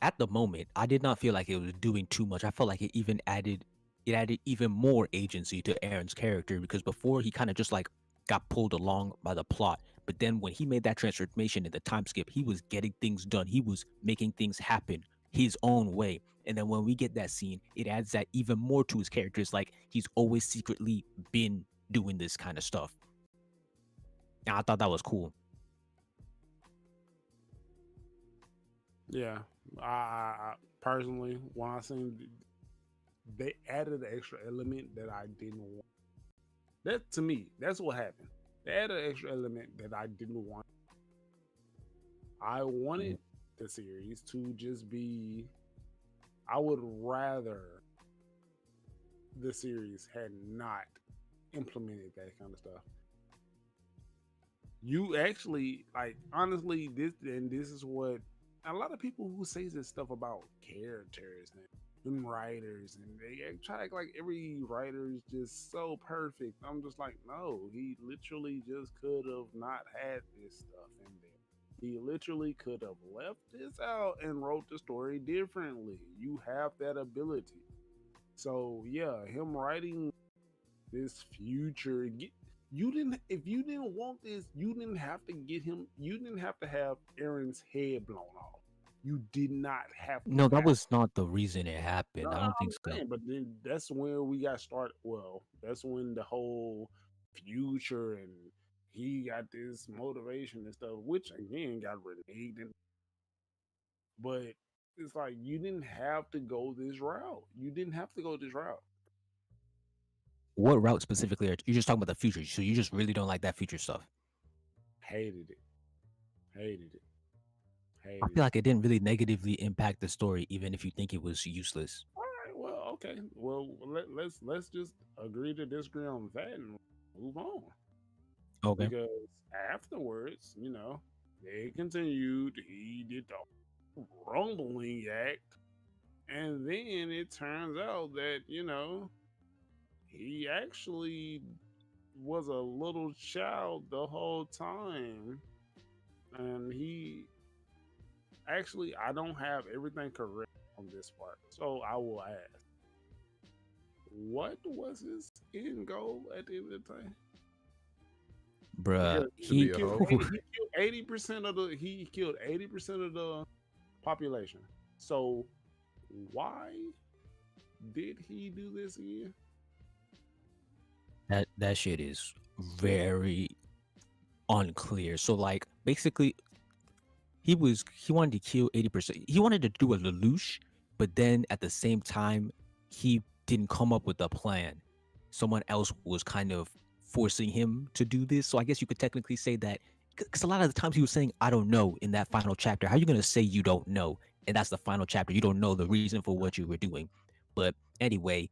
S2: at the moment I did not feel like it was doing too much. I felt like it added even more agency to Aaron's character because before he kind of just like got pulled along by the plot. But then when he made that transformation in the time skip, he was getting things done. He was making things happen his own way. And then when we get that scene, it adds that even more to his character. It's like he's always secretly been doing this kind of stuff. And I thought that was cool.
S1: yeah, I personally when I seen they added an extra element that I didn't want. That to me, that's what happened. They added an extra element that I didn't want. I wanted the series to just be. I would rather the series had not implemented that kind of stuff. You actually like honestly this is what a lot of people who say this stuff about characters and writers and they try to act like every writer is just so perfect. I'm just like, no, he literally just could have not had this stuff in there. He literally could have left this out and wrote the story differently. You have that ability. So yeah, him writing this future. You didn't if you didn't want this, you didn't have to get him. You didn't have to have Aaron's head blown off. You did not have to
S2: No, that
S1: have.
S2: was not the reason it
S1: No,
S2: happened. I
S1: no,
S2: don't think
S1: I'm
S2: so.
S1: saying, but then that's when we got started. Well, that's when the whole future and he got this motivation and stuff, which again got reneged. But it's like you didn't have to go this route. You didn't have to go this route.
S2: What route specifically? You're just talking about the future, so you just really don't like that future stuff.
S1: Hated it. Hated it.
S2: I
S1: Hated
S2: feel
S1: it.
S2: like it didn't really negatively impact the story, even if you think it was useless.
S1: All right, Okay, well let's just agree to disagree on that and move on.
S2: Okay.
S1: Because afterwards, they continued. He did the rumbling act, and then it turns out that he actually was a little child the whole time, and he actually I don't have everything correct on this part, so I will ask, what was his end goal at the end of the day?
S2: Bruh,
S1: Because
S3: To be a hoe.
S1: he killed 80% of the population. So why did he do this again?
S2: that shit is very unclear. So like basically he wanted to kill 80%. He wanted to do a Lelouch, but then at the same time he didn't come up with a plan. Someone else was kind of forcing him to do this. So I guess you could technically say that because a lot of the times he was saying I don't know in that final chapter. How are you going to say you don't know? And that's the final chapter. You don't know the reason for what you were doing. But anyway,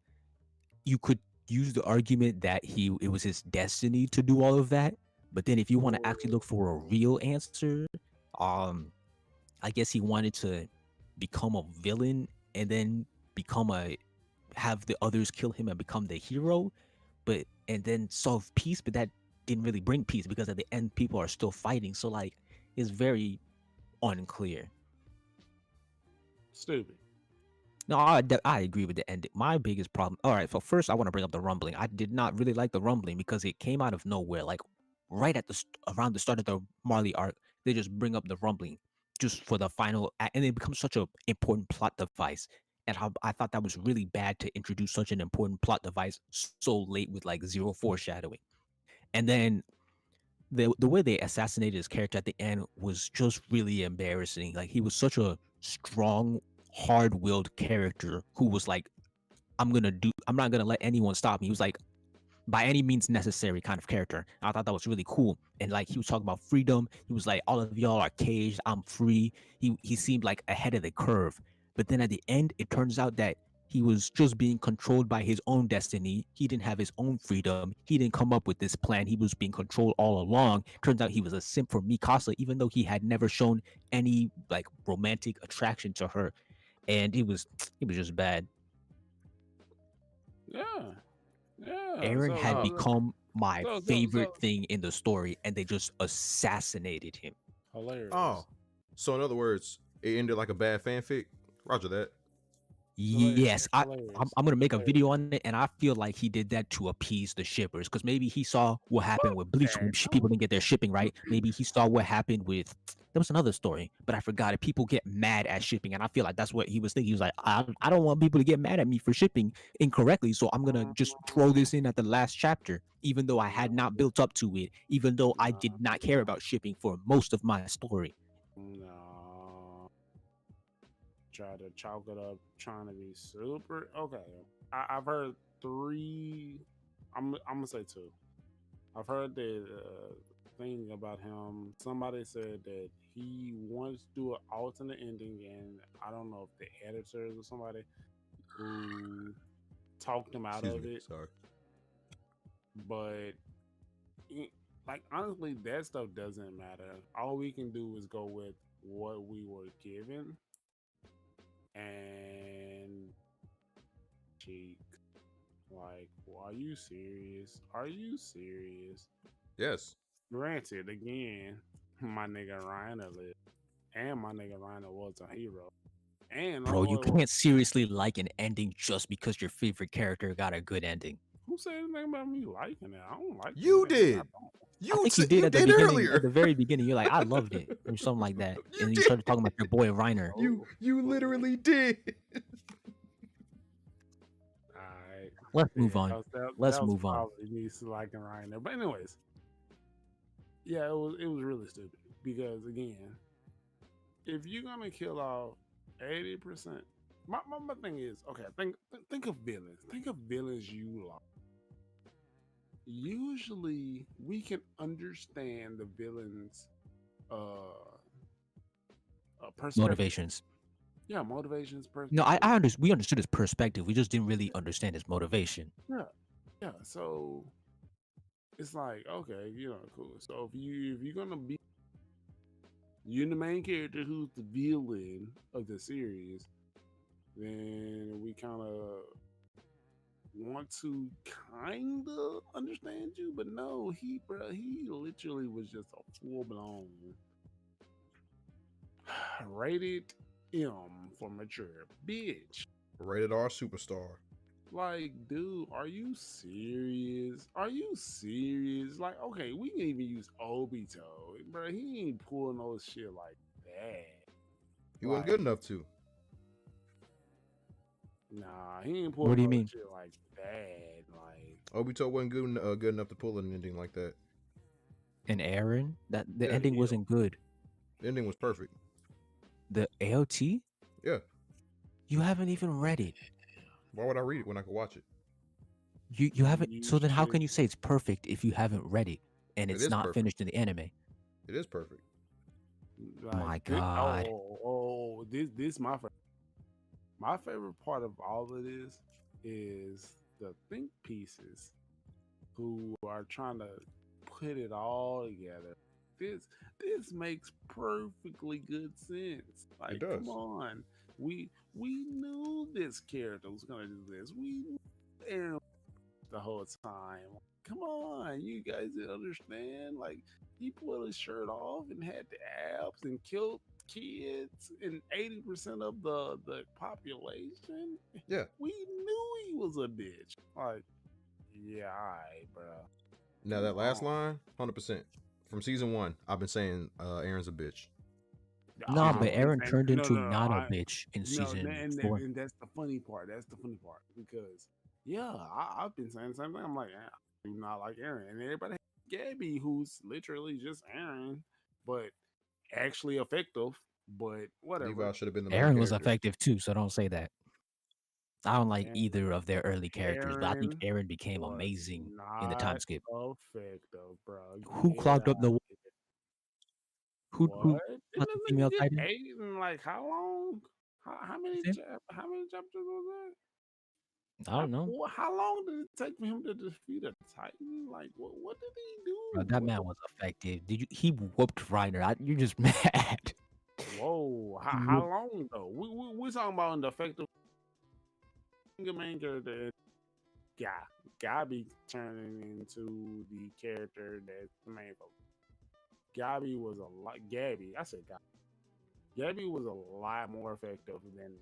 S2: you could use the argument that it was his destiny to do all of that. But then if you want to actually look for a real answer, um I guess he wanted to become a villain and then become a have the others kill him and become the hero, but and then solve peace, but that didn't really bring peace because at the end people are still fighting. So like it's very unclear.
S1: Stupid.
S2: No, I agree with the ending. My biggest problem. All right, so first I want to bring up the rumbling. I did not really like the rumbling because it came out of nowhere. Like right at around the start of the Marley arc, they just bring up the rumbling just for the final act, and it becomes such a important plot device. And I thought that was really bad to introduce such an important plot device so late with like zero foreshadowing. And then the way they assassinated his character at the end was just really embarrassing. Like he was such a strong, hard-willed character who was like, I'm not gonna let anyone stop me. He was like by any means necessary kind of character. I thought that was really cool. And like he was talking about freedom. He was like, all of y'all are caged. I'm free. He seemed like ahead of the curve. But then at the end, it turns out that he was just being controlled by his own destiny. He didn't have his own freedom. He didn't come up with this plan. He was being controlled all along. Turns out he was a simp for Mikasa, even though he had never shown any like romantic attraction to her. And it was just bad.
S1: Yeah, yeah.
S2: Aaron
S1: So
S2: had
S3: Oh,
S2: become my favorite
S1: so
S2: thing in the story, and they just assassinated him.
S1: hilarious.
S3: oh. So in other words, it ended like a bad fanfic. Roger that.
S2: Yes, I'm
S1: Hilarious.
S2: gonna make a
S1: Hilarious.
S2: video on it, and I feel like he did that to appease the shippers, because maybe he saw what happened
S1: Fuck
S2: with Bleach when
S1: that.
S2: people didn't get their shipping right. Maybe he saw what happened with there was another story, but I forgot it. People get mad at shipping, and I feel like that's what he was thinking. He was like, I don't want people to get mad at me for shipping incorrectly, so I'm gonna just throw this in at the last chapter, even though I had not built up to it, even though I did not care about shipping for most of my story.
S1: No. Try to chalk it up, trying to be super. Okay, I've heard three. I'm gonna say two. I've heard the thing about him. Somebody said that he wants to do an alternate ending, and I don't know if the editors or somebody who talked him out
S3: Excuse
S1: of
S3: me.
S1: it.
S3: Sorry.
S1: But like honestly, that stuff doesn't matter. All we can do is go with what we were given, and cheek. Like, well, are you serious? Are you serious?
S3: Yes.
S1: Granted, again, my nigga Rhino lived, and my nigga Rhino was a hero. And
S2: Bro, you can't seriously like an ending just because your favorite character got a good ending.
S1: who said anything about me liking it? I don't like
S3: You
S1: the ending. I
S3: did.
S1: don't.
S2: I think you did
S3: You
S2: at the
S3: did
S2: beginning,
S3: earlier.
S2: at the very beginning. You're like, I loved it, or something like that,
S3: You
S2: and you
S3: did.
S2: started talking about your boy Reiner.
S3: You literally did.
S1: Alright.
S2: Let's move on. Let's
S1: that was
S2: move on.
S1: probably me liking Rhino. But anyways, yeah, it was really stupid because again, if you're gonna kill off 80%, my thing is okay. Think of villains. Think of villains you like. Usually, we can understand the villain's uh perspective.
S2: Motivations.
S1: Yeah, motivations,
S2: No, I,
S1: perspective.
S2: I under, we understood his perspective. We just didn't really understand his motivation.
S1: Yeah, yeah. So it's like, okay, cool. So if you're gonna be you're the main character who's the villain of the series, then we kind of want to kind of understand you, but no, he literally was just a full blown rated M for mature bitch.
S3: Rated R superstar.
S1: Like, dude, are you serious? Are you serious? Like, okay, we can even use Obito, bro. He ain't pulling no shit like that.
S3: He wasn't good
S1: Like,
S3: enough to.
S1: nah, he ain't
S2: What
S1: pulling
S2: do you
S1: no
S2: mean?
S1: shit like that. Like,
S3: Obito wasn't good enough to pull an ending like that.
S2: And Aaron, that the
S3: Yeah,
S2: ending wasn't good.
S3: the ending was perfect.
S2: The AOT,
S3: Yeah.
S2: you haven't even read it.
S3: Why would I read it when I could watch it?
S2: You haven't.
S1: you
S2: So then, how
S1: should
S2: can you say it's perfect if you haven't read it and
S3: It
S2: it's
S3: is
S2: not
S3: perfect.
S2: finished in the anime?
S3: It is perfect.
S1: like
S2: My God.
S1: this my favorite part of all of this is the think pieces who are trying to put it all together. This makes perfectly good sense.
S3: It
S1: Like, come
S3: does.
S1: on, we knew this character was gonna do this. We knew Aaron the whole time. Come on, you guys didn't understand. Like, he pulled his shirt off and had the abs and killed kids and 80% of the population.
S3: Yeah.
S1: We knew he was a bitch. Like, yeah, alright, bro.
S3: Now
S1: Come
S3: that last
S1: on.
S3: line, 100%. From season 1, I've been saying Aaron's a bitch.
S2: Nah,
S1: I've
S2: but
S1: been
S2: Aaron
S1: saying
S2: turned
S1: no,
S2: into
S1: no, no.
S2: not a bitch in season
S1: And,
S2: 4.
S1: and that's the funny part. That's the funny part because yeah, I've been saying the same thing. I'm like, I do not like Aaron, and everybody hates Gabby, who's literally just Aaron, but actually effective. But
S3: Levi
S1: whatever.
S3: should have been the main
S2: Aaron was
S3: character.
S2: effective too, so don't say that. I don't like
S1: And
S2: either of their early characters, but I think
S1: Aaron
S2: Aaron became
S1: was
S2: amazing in the time
S1: not
S2: skip.
S1: effective, bro.
S2: Who
S1: Get
S2: clogged up
S1: out.
S2: the who
S1: What? Didn't
S2: clogged the
S1: this nigga
S2: female
S1: get
S2: Titan?
S1: eight in like how long? How many chapters was
S2: I don't know.
S1: how long did it take for him to defeat a Titan? Like, what did he
S2: Bro,
S1: do?
S2: that man was effective. Did you? He whooped Reiner. You're just mad.
S1: Whoa,
S2: He
S1: how
S2: whooped.
S1: long though? We're talking about an effective main character. Guy, Gabi turning into the character that's the main focus. Gabi was a lot. Gabby, I said Gabi. Gabby was a lot more effective than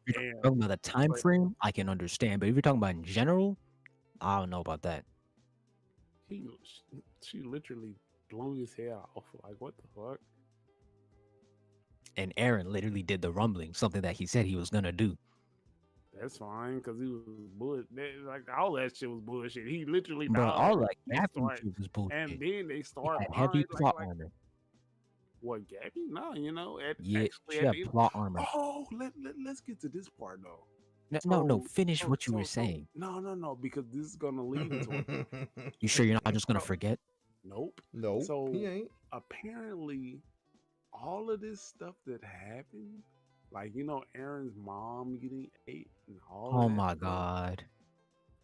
S2: If you're
S1: Aaron.
S2: talking about the time
S1: But
S2: frame, I can understand. But if you're talking about in general, I don't know about that.
S1: he, she literally blew his hair off. Like, what the fuck?
S2: And Aaron literally did the rumbling, something that he said he was gonna do.
S1: That's fine because he was bullshit. Like all that shit was bullshit. He literally
S2: But
S1: died.
S2: all that
S1: He
S2: Gabby
S1: start,
S2: shit was
S1: and
S2: bullshit.
S1: then they
S2: He
S1: start
S2: had heavy
S1: lying.
S2: plot
S1: Like
S2: armor.
S1: what, Gabby? No,
S2: Yeah,
S1: actually
S2: she
S1: at the
S2: had
S1: end.
S2: plot armor.
S1: Oh, let's get to this part though.
S2: No. Finish what you were
S1: So
S2: saying.
S1: no, because this is gonna lead into it.
S2: You sure you're not just gonna
S1: So,
S2: forget?
S1: nope.
S3: No, he
S1: So
S3: ain't.
S1: apparently, all of this stuff that happened, like Aaron's mom getting ate and all of
S2: Oh
S1: that
S2: my
S1: stuff,
S2: god.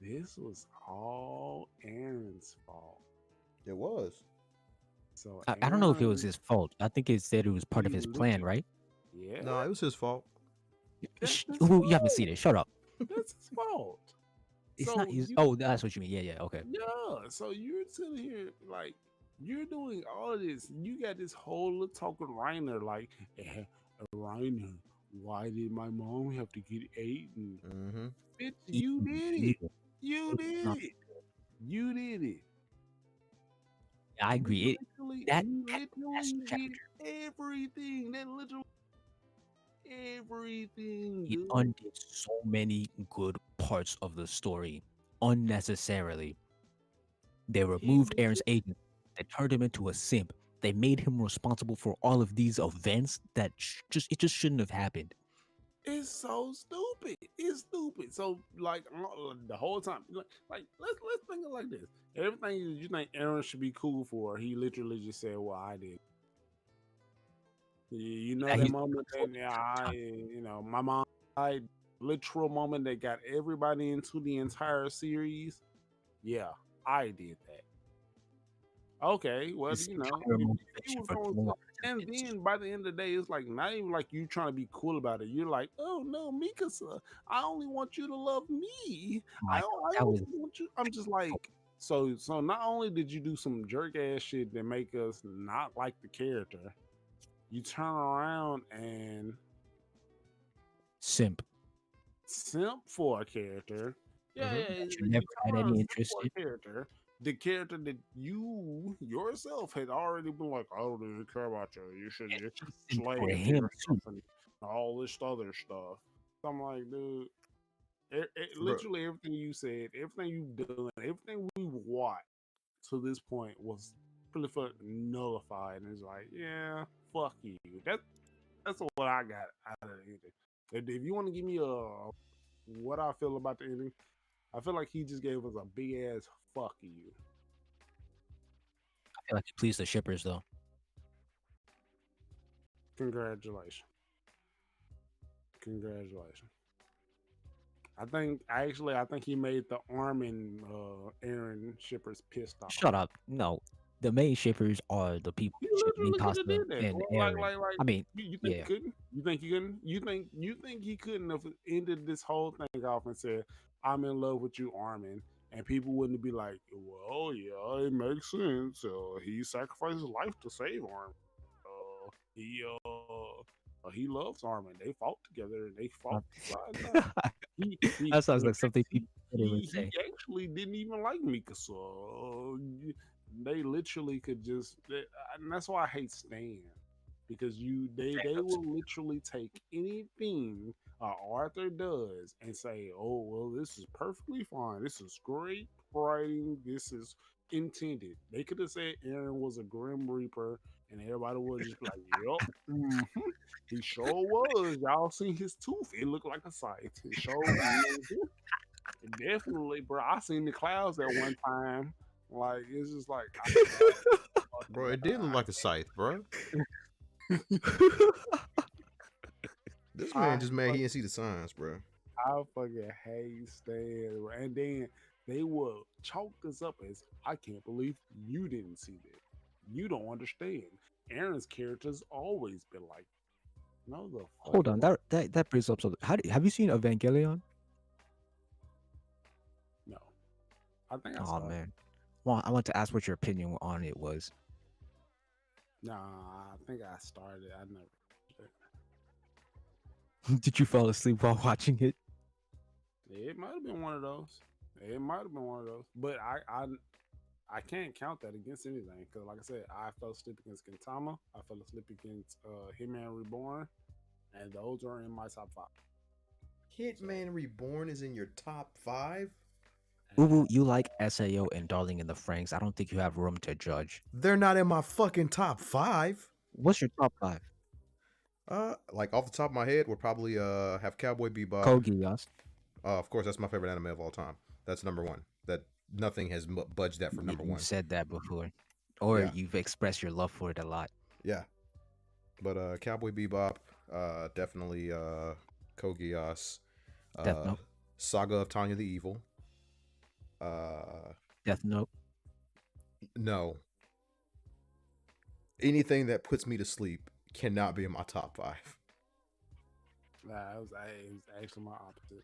S1: this was all Aaron's fault.
S3: It was.
S1: So
S2: I don't know if it was
S1: Aaron,
S2: his fault. I think it said it was part of
S1: he
S2: his plan,
S1: literally,
S2: right?
S1: yeah,
S3: No, it was his fault.
S1: that's his
S2: Ooh, you haven't seen
S1: fault.
S2: it. Shut up.
S1: That's his fault.
S2: It's not
S1: So
S2: his. Oh, that's what you mean. Yeah. Okay.
S1: yeah. So you're sitting here like you're doing all of this. You got this whole little talking Reiner like, Reiner, why did my mom have to get eaten?
S3: Mm-hmm.
S1: Bitch, you
S2: Even
S1: did it.
S2: evil.
S1: You
S2: It was not.
S1: did it. You did it.
S2: I agree. That
S1: You
S2: last
S1: literally did
S2: chapter,
S1: everything. That literally everything,
S2: it
S1: dude.
S2: undid so many good parts of the story unnecessarily. They
S1: He
S2: removed Aaron's agent. They turned him into a simp. They made him responsible for all of these events that just shouldn't have happened.
S1: It's so stupid. It's stupid. So like the whole time, like let's think of it like this. Everything you think Aaron should be cool for, he literally just said, "Well, I did." You know
S2: That
S1: that
S2: he's
S1: moment that my mom died, literal moment that got everybody into the entire series. Yeah, I did that. Okay, well,
S2: his entire
S1: if you
S2: motivation
S1: was
S2: for
S1: going
S2: killing
S1: to,
S2: all the
S1: and
S2: Dragonballs.
S1: then by the end of the day, it's like not even like you trying to be cool about it. You're like, oh no, Mikasa, I only want you to love me.
S2: My
S1: I
S2: God, that
S1: only
S2: was
S1: want you. I'm just like, so not only did you do some jerk ass shit that make us not like the character, you turn around and
S2: simp
S1: simp for a character. Yeah,
S3: Mhm.
S1: yeah.
S2: that you
S1: You
S2: never
S1: turn
S2: had
S1: around and
S2: any
S1: simp
S2: interest
S1: for
S2: in.
S1: a character, the character that you yourself had already been like, I don't even care about you. You should
S2: And
S1: just
S2: you simp for
S1: slave
S2: him
S1: yourself
S2: too.
S1: and all this other stuff. So I'm like, dude,
S3: Bro,
S1: literally everything you said, everything you've done, everything we've watched to this point was pretty fuck nullified. And it's like, yeah, fuck you. That's what I got out of the ending. If you want to give me what I feel about the ending, I feel like he just gave us a big ass fuck you.
S2: I feel like he pleased the shippers though.
S1: Congratulations. Congratulations. I think he made the Armin Aaron shippers pissed off.
S2: Shut up. No, the main shippers are the people
S1: He
S2: who ship
S1: literally could have
S2: Mikasa
S1: did that.
S2: and
S1: Like,
S2: Aaron.
S1: like, like.
S2: I mean,
S1: You think he
S2: yeah.
S1: couldn't? You think he couldn't? You think he couldn't have ended this whole thing off and said, "I'm in love with you, Armin," and people wouldn't be like, "Well, yeah, it makes sense. He sacrificed his life to save Armin. Uh, he he loves Armin. They fought together and they fought
S2: Um,
S1: side by side. He
S2: that sounds
S1: in
S2: like
S1: fact,
S2: something people would
S1: he
S2: say.
S1: actually didn't even like Mikasa. They literally could just, and that's why I hate Stan because they
S2: Fangirls.
S1: will literally take anything Arthur does and say, "Oh well, this is perfectly fine. This is great writing. This is intended." They could have said Aaron was a Grim Reaper, and everybody would just be like, "Yep, he sure was. Y'all seen his tooth? It looked like a scythe. It sure, definitely, bro. I seen the clouds at one time. Like it's just like
S3: bro, it did look like a scythe, bro. This
S1: I
S3: man just mad he didn't see the signs, bro.
S1: I fucking hate Stan. And then they will chalk this up as I can't believe you didn't see that. You don't understand. Aaron's character's always been like, no, the fuck
S2: Hold on, that brings up something. Have you seen Evangelion?
S1: no. I think I
S2: Oh
S1: saw it.
S2: man, well, I want to ask what your opinion on it was.
S1: Nah, I think I started. I never.
S2: Did you fall asleep while watching it?
S1: It might have been one of those. It might have been one of those. But I can't count that against anything because, like I said, I fell asleep against Gintama. I fell asleep against Hitman Reborn, and those are in my top 5.
S3: Hitman Reborn is in your top 5?
S2: Ubu, you like Sao and Darling in the Franxx. I don't think you have room to judge.
S3: They're not in my fucking top 5.
S2: What's your top 5?
S3: Like off the top of my head, would probably have Cowboy Bebop.
S2: Kogi, yes.
S3: Of course, that's my favorite anime of all time. That's number 1. That nothing has budged that from number 1.
S2: You've said that before, or
S3: Yeah.
S2: you've expressed your love for it a lot.
S3: Yeah. But Cowboy Bebop, definitely Code Geass,
S2: Death Note.
S3: Saga of Tanya the Evil.
S2: Death Note.
S3: No. Anything that puts me to sleep cannot be in my top 5.
S1: Nah, it was actually my opposite.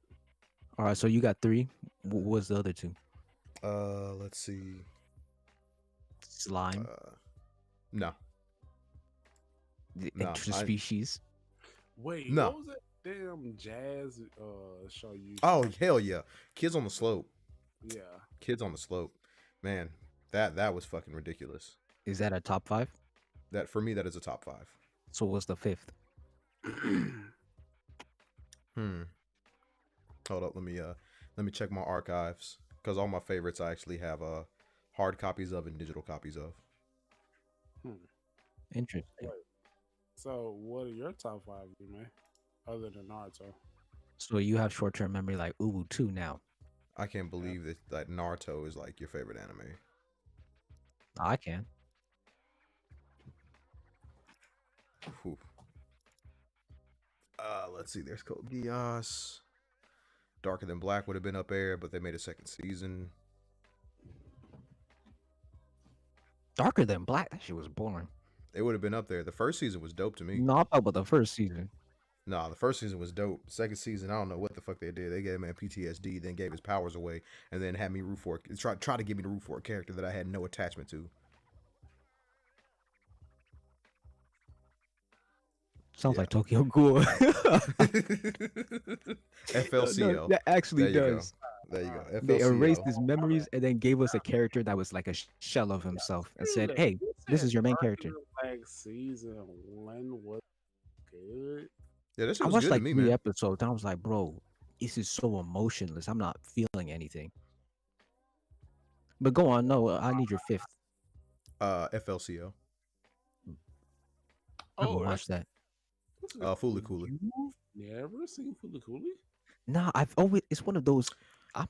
S2: All right, so you got 3. What was the other 2?
S3: Let's see.
S2: Slime.
S3: No.
S2: The
S3: no,
S2: interspecies.
S1: Wait,
S3: No.
S1: what was that damn jazz show you?
S3: Oh, hell yeah. Kids on the Slope.
S1: Yeah.
S3: Kids on the Slope. Man, that was fucking ridiculous.
S2: Is that a top 5?
S3: That for me, that is a top 5.
S2: So what's the 5th?
S3: Hold up, let me check my archives because all my favorites I actually have hard copies of and digital copies of.
S2: Interesting.
S1: Wait. So, what are your top 5, man? Other than Naruto.
S2: So you have short-term memory like Ubu too now.
S3: I can't believe that Naruto is like your favorite anime.
S2: I can.
S3: Whew. Let's see. There's Code Geass. Darker Than Black would have been up there, but they made a second season.
S2: Darker Than Black. That shit was boring.
S3: It would have been up there. The first season was dope to me.
S2: No, I'm talking about the first season.
S3: Nah, the first season was dope. Second season, I don't know what the fuck they did. They gave man PTSD, then gave his powers away, and then had me root for try to get me to root for a character that I had no attachment to.
S2: Sounds
S3: Yeah.
S2: like Tokyo Ghoul.
S3: FLCL.
S2: No, that actually
S3: There you
S2: does.
S3: There you go.
S2: They erased
S3: FLCL.
S2: his memories and then gave us a character that was like a shell of himself and said,
S1: Really?
S2: "Hey,
S1: You
S2: this
S1: said
S2: is your main
S1: Darker
S2: character."
S1: Than Black season 1 was good.
S3: Yeah, that shit
S2: I
S3: was
S2: watched
S3: good
S2: like
S3: to me,
S2: 3
S3: man.
S2: episodes and I was like, "Bro, this is so emotionless. I'm not feeling anything." But go on. No, I need your fifth.
S3: FLCL.
S2: I haven't
S1: Oh,
S2: watched that.
S3: Fooly Cooly.
S1: You've never seen Fooly Cooly?
S2: Nah, I've always. It's one of those.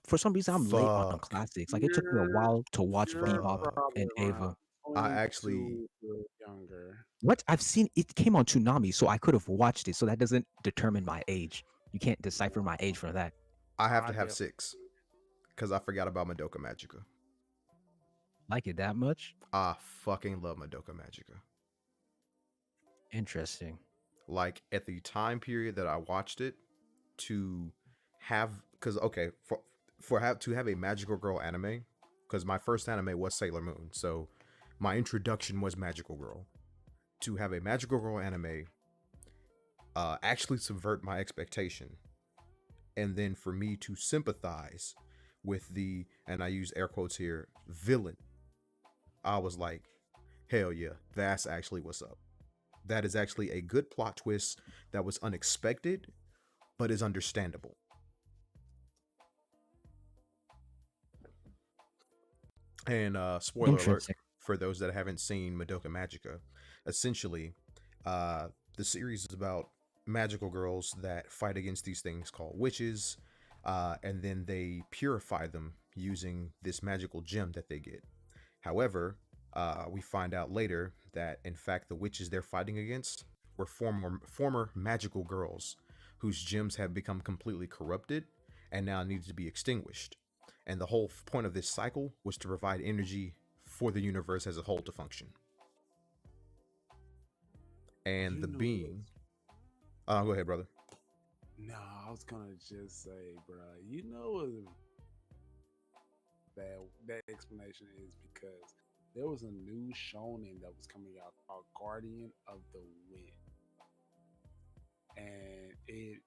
S2: For some reason, I'm late on
S3: Fuck.
S2: classics. Like it took me a while to watch
S1: You're
S2: Bebop
S1: probably
S2: and Ava.
S1: around
S3: I actually-
S1: 22 years younger.
S2: What I've seen, it came on Toonami, so I could have watched it. So that doesn't determine my age. You can't decipher my age from that.
S3: I have to
S1: I
S3: have
S1: def-
S3: 6 because I forgot about Madoka Magica.
S2: Like it that much?
S3: I fucking love Madoka Magica.
S2: Interesting.
S3: Like at the time period that I watched it, to have because okay to have a magical girl anime, because my first anime was Sailor Moon, so my introduction was Magical Girl. To have a Magical Girl anime actually subvert my expectation, and then for me to sympathize with the, and I use air quotes here, villain, I was like, hell yeah, that's actually what's up. That is actually a good plot twist that was unexpected, but is understandable. And spoiler alert
S2: Interesting.
S3: for those that haven't seen Madoka Magica, essentially, the series is about magical girls that fight against these things called witches, and then they purify them using this magical gem that they get. However, we find out later that in fact the witches they're fighting against were former magical girls whose gems have become completely corrupted and now need to be extinguished. And the whole point of this cycle was to provide energy for the universe as a whole to function. And the being, go ahead, brother.
S1: No, I was gonna just say, bro, you know that explanation is because there was a new shonen that was coming out called Guardian of the Wind, and it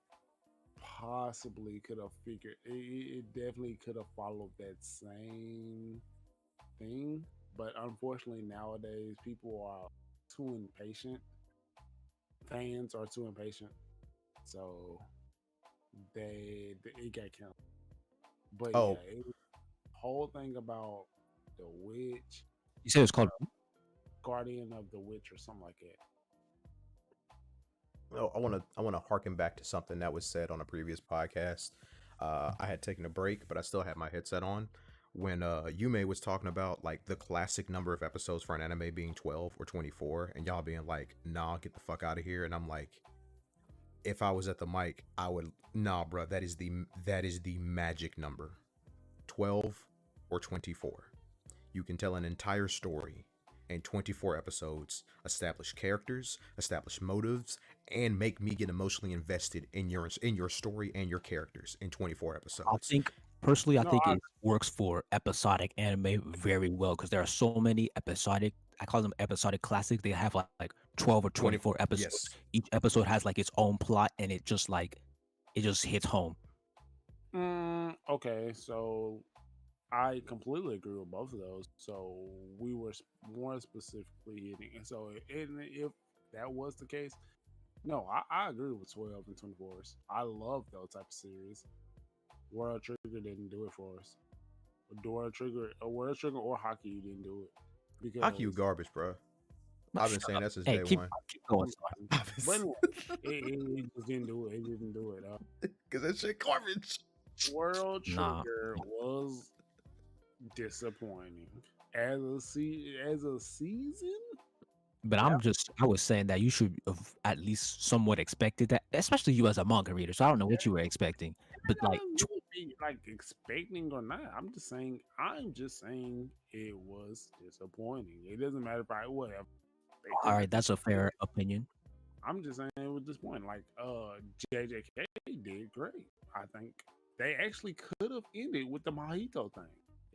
S1: possibly could have figured it definitely could have followed that same thing, but unfortunately nowadays people are too impatient. Fans are too impatient, so it got canceled. But
S3: Oh.
S1: yeah, it was the whole thing about the witch,
S2: You said it was called.
S1: Guardian of the Witch, or something like that.
S3: Oh, I want to harken back to something that was said on a previous podcast. I had taken a break, but I still had my headset on when Yume was talking about like the classic number of episodes for an anime being 12 or 24, and y'all being like, "Nah, get the fuck out of here." And I'm like, if I was at the mic, I would, nah, bro, that is the magic number. 12 or 24. You can tell an entire story in 24 episodes, establish characters, establish motives, and make me get emotionally invested in your story and your characters in 24 episodes.
S2: I think personally, I
S1: No,
S2: think it works for episodic anime very well because there are so many episodic. I call them episodic classics. They have like 12 or 24 episodes.
S3: Yes.
S2: Each episode has like its own plot, and it just hits home.
S1: Okay, so I completely agree with both of those. So we were more specifically hitting, and so if that was the case, no, I agree with 12 and 24s. I love those type of series. World Trigger didn't do it for us. World Trigger or Hockey didn't do it because
S3: Hockey, you garbage, bro. I've been saying that since
S2: Hey,
S3: day
S2: keep
S3: one.
S2: going.
S1: but it just didn't do it. It didn't do it.
S3: Because that shit garbage.
S1: World
S2: Nah.
S1: Trigger was disappointing as a season.
S2: But
S1: Yeah,
S2: I was saying that you should have at least somewhat expected that, especially you as a manga reader. So I don't know what you were expecting, but
S1: that
S2: like,
S1: doesn't do with me like expecting or not. I'm just saying it was disappointing. It doesn't matter if I whatever
S2: all
S1: expected.
S2: right, that's a fair opinion.
S1: I'm just saying it was disappointing. Like JJK did great. I think they actually could have ended with the Mojito thing.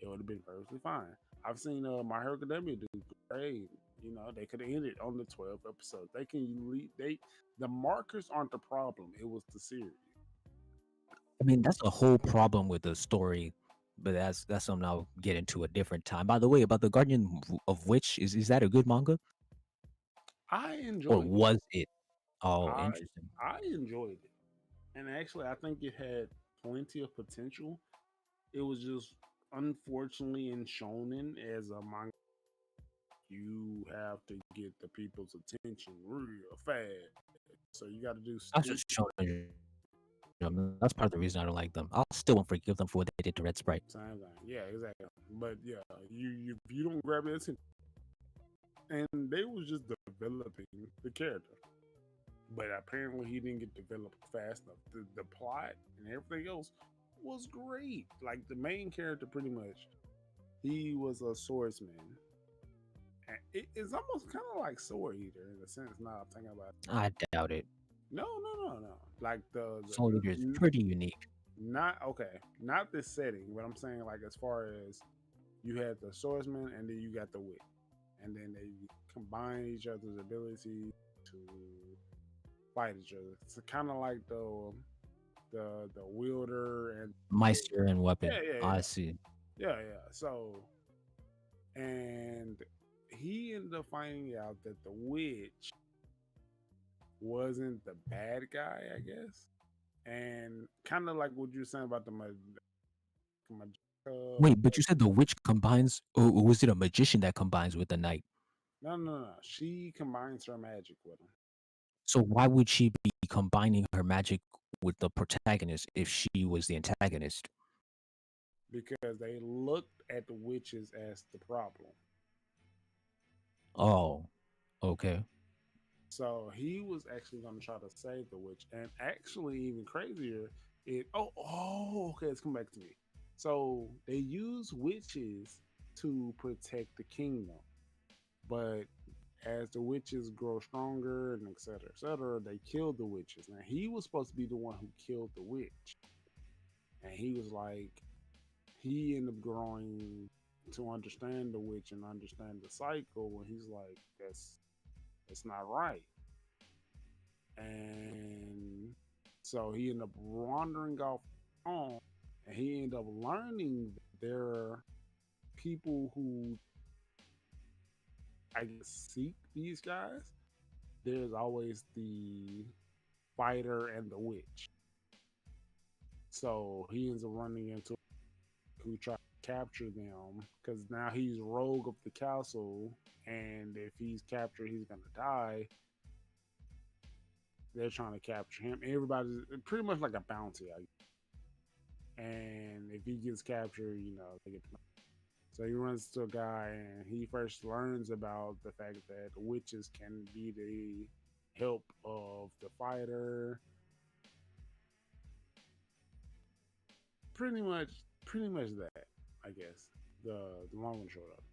S1: It would have been perfectly fine. I've seen My Hero Academia do great. You know, they could have ended on the 12 episodes. They can lead they the markers aren't the problem. It was the series.
S2: I mean, that's a whole problem with the story, but that's something I'll get into a different time. By the way, about the of Witch, is that a good manga
S1: I
S2: or
S1: enjoyed it.
S2: was it? Oh,
S1: I
S2: interesting.
S1: I enjoyed it. And actually I think it had plenty of potential. It was just unfortunately in shonen as a manga you have to get the people's attention real fast. So you got to do
S2: That's
S1: stupid
S2: just showing. That's part of the reason I don't like them. I'll still won't forgive them for what they did to Red Sprite.
S1: same thing. Yeah, exactly. But yeah, you if you don't grab their attention, and they was just developing the character, but apparently he didn't get developed fast enough. The plot and everything else was great. Like the main character, pretty much, he was a swordsman. And it's almost kind of like Sword Eater in a sense. Now I'm thinking about it.
S2: I doubt it.
S1: No, no, no, no. Like
S2: Soul Eater is pretty unique.
S1: not okay, not this setting, but I'm saying like as far as you had the swordsman and then you got the witch, and then they combine each other's ability to fight each other. It's kind of like the wielder and
S2: Meister and weapon.
S1: yeah, yeah,
S2: I
S1: yeah,
S2: see.
S1: yeah, yeah. So and he ended up finding out that the witch wasn't the bad guy, I guess, and kind of like what you were saying about the
S2: Wait, but you said the witch combines, or was it a magician that combines with the knight?
S1: no, no, no. She combines her magic with him
S2: So why would she be combining her magic with the protagonist if she was the antagonist?
S1: because they looked at the witches as the problem.
S2: Oh, okay.
S1: So he was actually going to try to save the witch, and actually, even crazier, okay, it's come back to me. So they use witches to protect the kingdom, but as the witches grow stronger and et cetera, they kill the witches. Now he was supposed to be the one who killed the witch, and he was like, he ended up growing to understand the witch and understand the cycle, and he's like, that's not right. And so he ended up wandering off home, and he ended up learning that there are people who I guess seek these guys. There's always the fighter and the witch. So he ends up running into who try to capture them because now he's rogue of the castle, and if he's captured, he's gonna die. They're trying to capture him. Everybody's pretty much like a bounty, and if he gets captured, they get. So he runs to a guy, and he first learns about the fact that witches can be the help of the fighter. Pretty much, pretty much that, I guess. The long and short of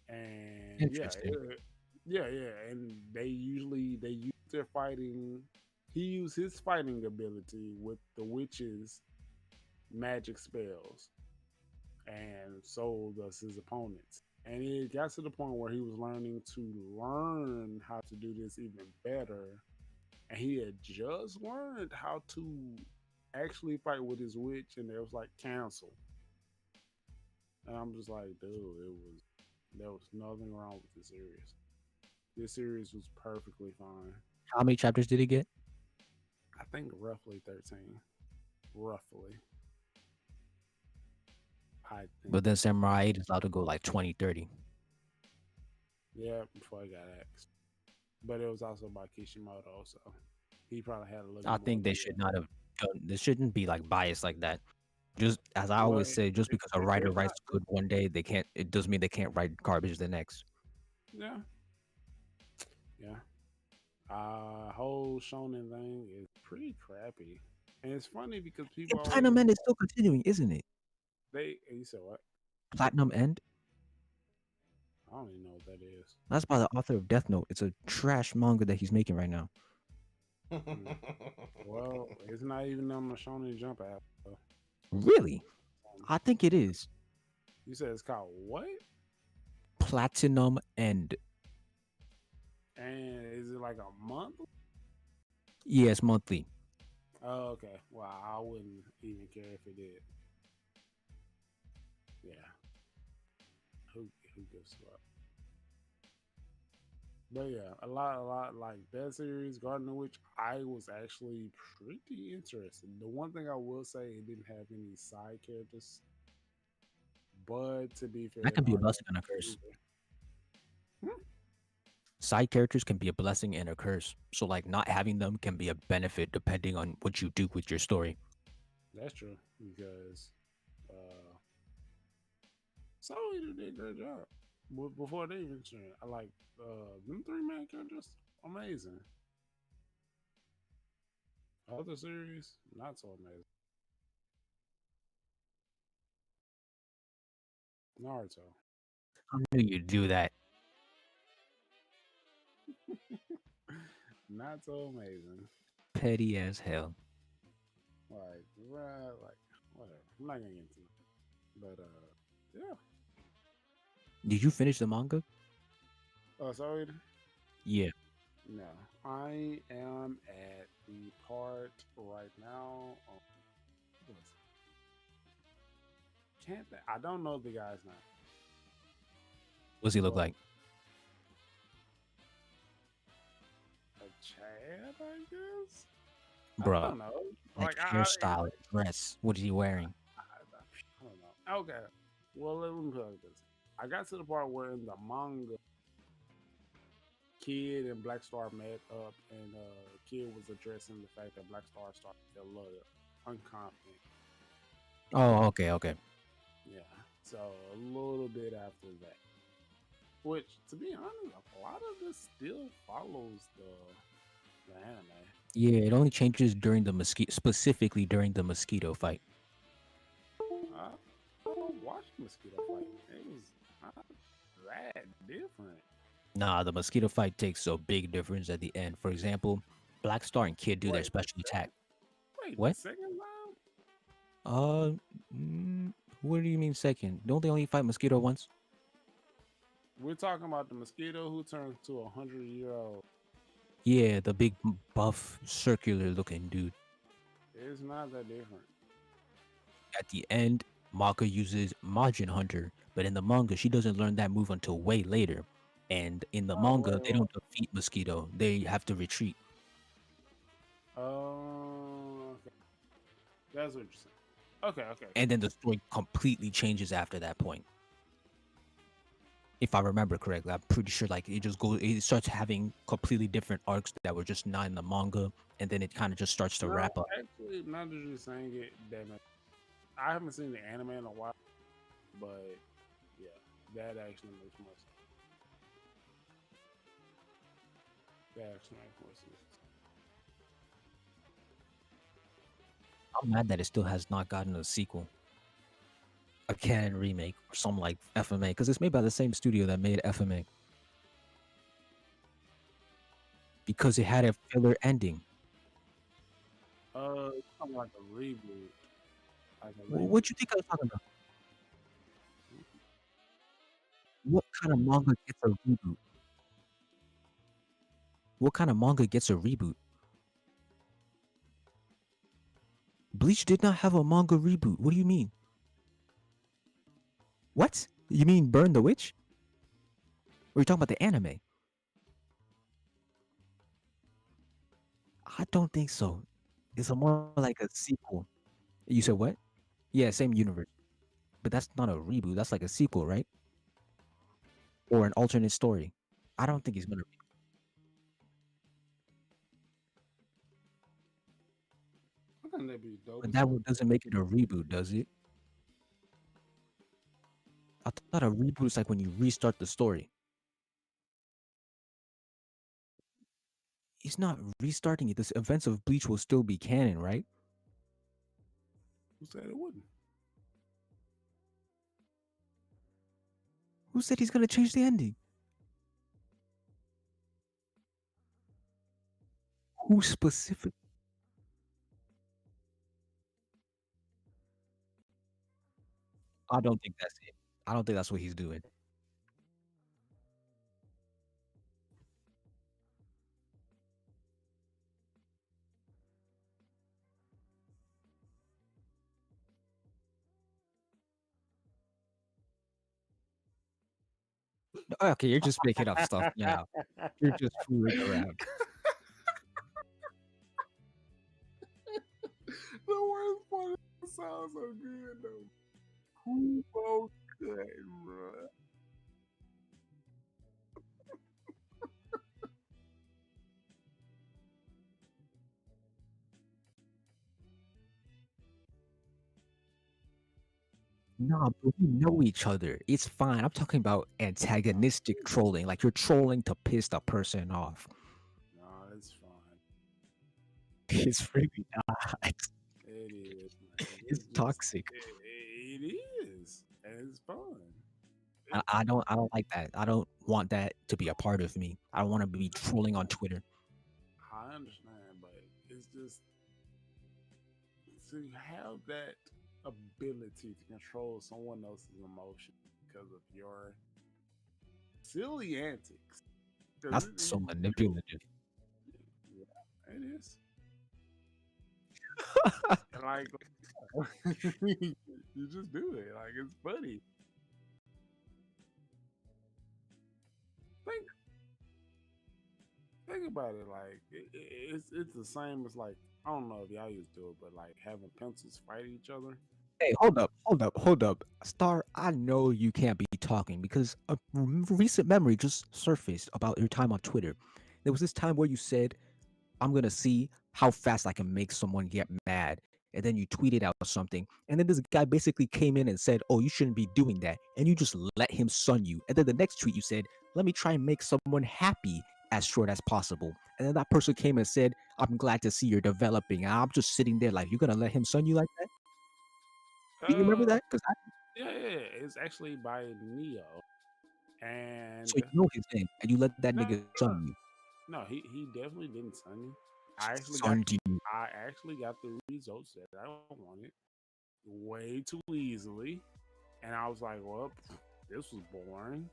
S1: it. And yeah,
S2: Interesting.
S1: yeah, yeah. And they use their fighting. He used his fighting ability with the witches' magic spells, and so does his opponents. And it got to the point where he was learning to learn how to do this even better. And he had just learned how to actually fight with his witch, and it was like cancel. And I'm just like, dude, there was nothing wrong with this series. This series was perfectly fine.
S2: How many chapters did he get?
S1: I think roughly 13. Roughly. I think.
S2: But then Samurai 8 is allowed to go like 20, 30.
S1: Yeah, before I got axed. But it was also by Kishimoto, so he probably had a little
S2: I
S1: more.
S2: think they should not have done. They shouldn't be like biased like that. Just as I
S1: Well,
S2: always say, just because a writer
S1: it's not.
S2: writes good one day, they can't. It doesn't mean they can't write garbage the next.
S1: Yeah. Yeah. Whole shonen thing is pretty crappy, and it's funny because
S2: Yeah,
S1: people always
S2: Platinum End is still continuing, isn't it?
S1: you said what?
S2: Platinum End.
S1: I don't even know what that is.
S2: That's by the author of Death Note. It's a trash manga that he's making right now.
S1: Hmm. Well, it's not even on the Shonen Jump app. So,
S2: Really?
S1: um,
S2: I think it is.
S1: you said it's called what?
S2: Platinum End.
S1: And is it like a month?
S2: Yes, monthly.
S1: Oh, okay. Well, I wouldn't even care if it did. Yeah. Who gives a fuck? But yeah, a lot like that series, Garden of Witch. I was actually pretty interested. The one thing I will say, it didn't have any side characters, but to be
S2: That
S1: fair,
S2: can be a
S1: Naruto
S2: blessing and a curse.
S1: either. Hmm,
S2: Side characters can be a blessing and a curse. So like not having them can be a benefit depending on what you do with your story.
S1: that's true because uh, Soul Eater did a great job. Before they even turned, I like them three main characters, amazing. Other series, not so amazing. Naruto,
S2: I knew you'd do that.
S1: not so amazing.
S2: Petty as hell.
S1: Like, right, like whatever. I'm not gonna get into it. But yeah.
S2: Did you finish the manga?
S1: Oh, sorry.
S2: Yeah.
S1: No, I am at the part right now. What's can't I don't know the guy's name,
S2: What's he look
S1: but
S2: like?
S1: a Chad, I guess. I
S2: Bruh.
S1: don't know.
S2: Like
S1: Like
S2: hairstyle, dress. What is he wearing?
S1: I don't know. Okay. Well, let me put it like this. I got to the part where in the manga, Kid and Black Star met up, and Kid was addressing the fact that Black Star started to feel a little unconfident.
S2: Oh, okay, okay.
S1: Yeah. So a little bit after that, which to be honest, a lot of this still follows the anime.
S2: Yeah, it only changes during the mosquito, specifically during the mosquito fight.
S1: I, I watched Mosquito Fight. It was not that different.
S2: Nah, the mosquito fight takes a big difference at the end. For example, Black Star and Kid do their
S1: Wait, the
S2: special attack.
S1: second, wait, the
S2: What?
S1: second round?
S2: Uh, mm, what do you mean second? Don't they only fight mosquito once?
S1: We're talking about the mosquito who turns to 100-year old.
S2: Yeah, the big buff circular looking dude.
S1: It's not that different.
S2: At the end, Maka uses Majin Hunter, but in the manga, she doesn't learn that move until way later. And in the
S1: Oh,
S2: manga, they
S1: wait,
S2: don't defeat Mosquito; they have to retreat.
S1: wait. Okay. That's what you're saying. Okay, okay, okay.
S2: And then the story completely changes after that point. If I remember correctly, I'm pretty sure like it starts having completely different arcs that were just not in the manga, and then it kind of just starts to
S1: No,
S2: wrap up.
S1: actually, now that you're saying it, damn it, I haven't seen the anime in a while, but yeah, that actually makes more sense. That actually makes more sense.
S2: I'm mad that it still has not gotten a sequel, a canon remake, or something like FMA, because it's made by the same studio that made FMA. Because it had a filler ending.
S1: It's something like a reboot, like a
S2: What
S1: reboot.
S2: you think I was talking about? What kind of manga gets a reboot? What kind of manga gets a reboot? Bleach did not have a manga reboot. What do you mean? What? You mean Burn the Witch? Or are you talking about the anime? I don't think so. It's a more like a sequel. You said what? Yeah, same universe. But that's not a reboot. That's like a sequel, right? Or an alternate story. I don't think he's gonna.
S1: I think that'd be dope
S2: But
S1: as
S2: that
S1: fuck.
S2: doesn't make it a reboot, does it? I thought a reboot is like when you restart the story. He's not restarting it. The events of Bleach will still be canon, right?
S1: Who said it wouldn't?
S2: Who said he's gonna change the ending? Who specific? I don't think that's it. I don't think that's what he's doing. Okay, you're just making up stuff now. You're just fooling around.
S1: The worst part sounds so good though. Who both good, bro?
S2: Nah, but we know each other. It's fine. I'm talking about antagonistic trolling. Like you're trolling to piss the person off.
S1: Nah, it's fine.
S2: It's really not.
S1: It is, man.
S2: It's toxic.
S1: It is, and it's fun.
S2: I don't like that. I don't want that to be a part of me. I don't want to be trolling on Twitter.
S1: I understand, but it's just to have that ability to control someone else's emotion because of your silly antics. 'Cause
S2: That's so manipulative.
S1: Yeah, it is. And like, you just do it. Like it's funny. Think think about it. Like it's the same as like I don't know if y'all used to do it, but like having pencils fight each other.
S2: Hey, hold up. Star, I know you can't be talking because a recent memory just surfaced about your time on Twitter. There was this time where you said, I'm gonna see how fast I can make someone get mad. And then you tweeted out something. And then this guy basically came in and said, oh, you shouldn't be doing that. And you just let him sun you. And then the next tweet you said, let me try and make someone happy as short as possible. And then that person came and said, I'm glad to see you're developing. And I'm just sitting there like, you're gonna let him sun you like that? Do you remember
S1: Uh,
S2: that? Because
S1: yeah. It's actually by Neo,
S2: so
S1: and
S2: you know his name, and you let that
S1: no,
S2: nigga sun you.
S1: no, he definitely didn't sun me. I actually got
S2: Sunned you.
S1: I actually got the results that I wanted way too easily, and I was like, well, this was boring.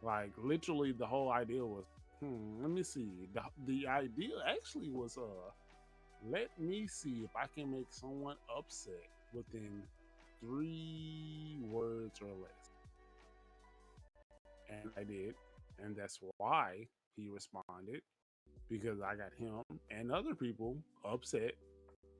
S1: Like literally, the whole idea was, let me see. The idea actually was, let me see if I can make someone upset within 3 words or less. And I did. And that's why he responded because I got him and other people upset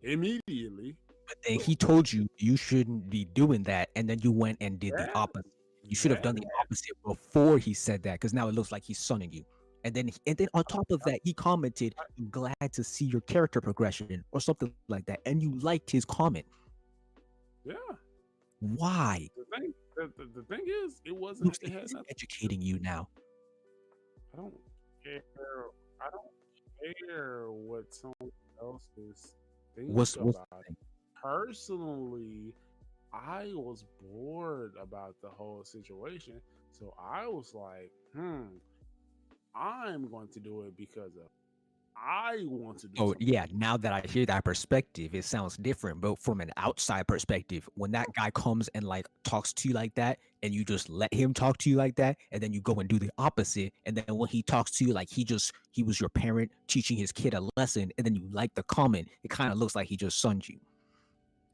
S1: immediately.
S2: But then he told you you shouldn't be doing that, and then you went and did the
S1: That,
S2: opposite. You should have
S1: that,
S2: done the opposite before he said that, because now it looks like he's sunning you. And then on top of that, he commented, "I'm glad to see your character progression" or something like that, and you liked his comment.
S1: yeah.
S2: Why?
S1: The thing is, it wasn't.
S2: Looks
S1: It
S2: like
S1: had
S2: he's
S1: nothing.
S2: educating you now.
S1: I don't care. I don't care what someone else is
S2: What's
S1: about.
S2: the thing?
S1: Personally, I was bored about the whole situation, so I was like, I'm going to do it because of I want to do
S2: Oh
S1: something.
S2: yeah, now that I hear that perspective, it sounds different. But from an outside perspective, when that guy comes and like talks to you like that, and you just let him talk to you like that, and then you go and do the opposite, and then when he talks to you like he was your parent teaching his kid a lesson, and then you like the comment, it kind of looks like he just sunned you.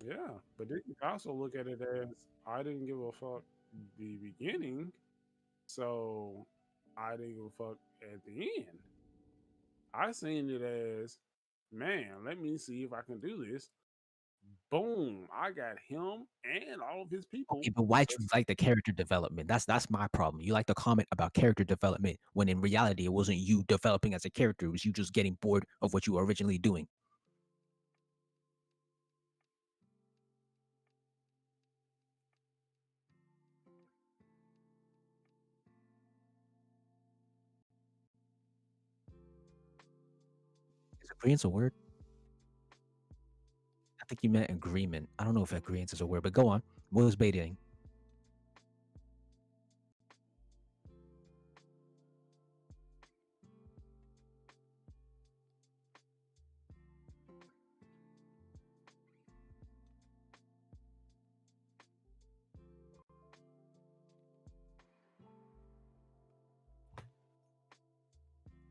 S1: Yeah, but then you can also look at it as I didn't give a fuck the beginning, so I didn't give a fuck at the end. I seen it as, man, let me see if I can do this. Boom, I got him and all of his
S2: Okay,
S1: people.
S2: but why'd you like the character development? That's my problem. You like the comment about character development when in reality it wasn't you developing as a character, it was you just getting bored of what you were originally doing. Agreement's a word? I think you meant agreement. I don't know if agreement is a word, but go on. What was baiting?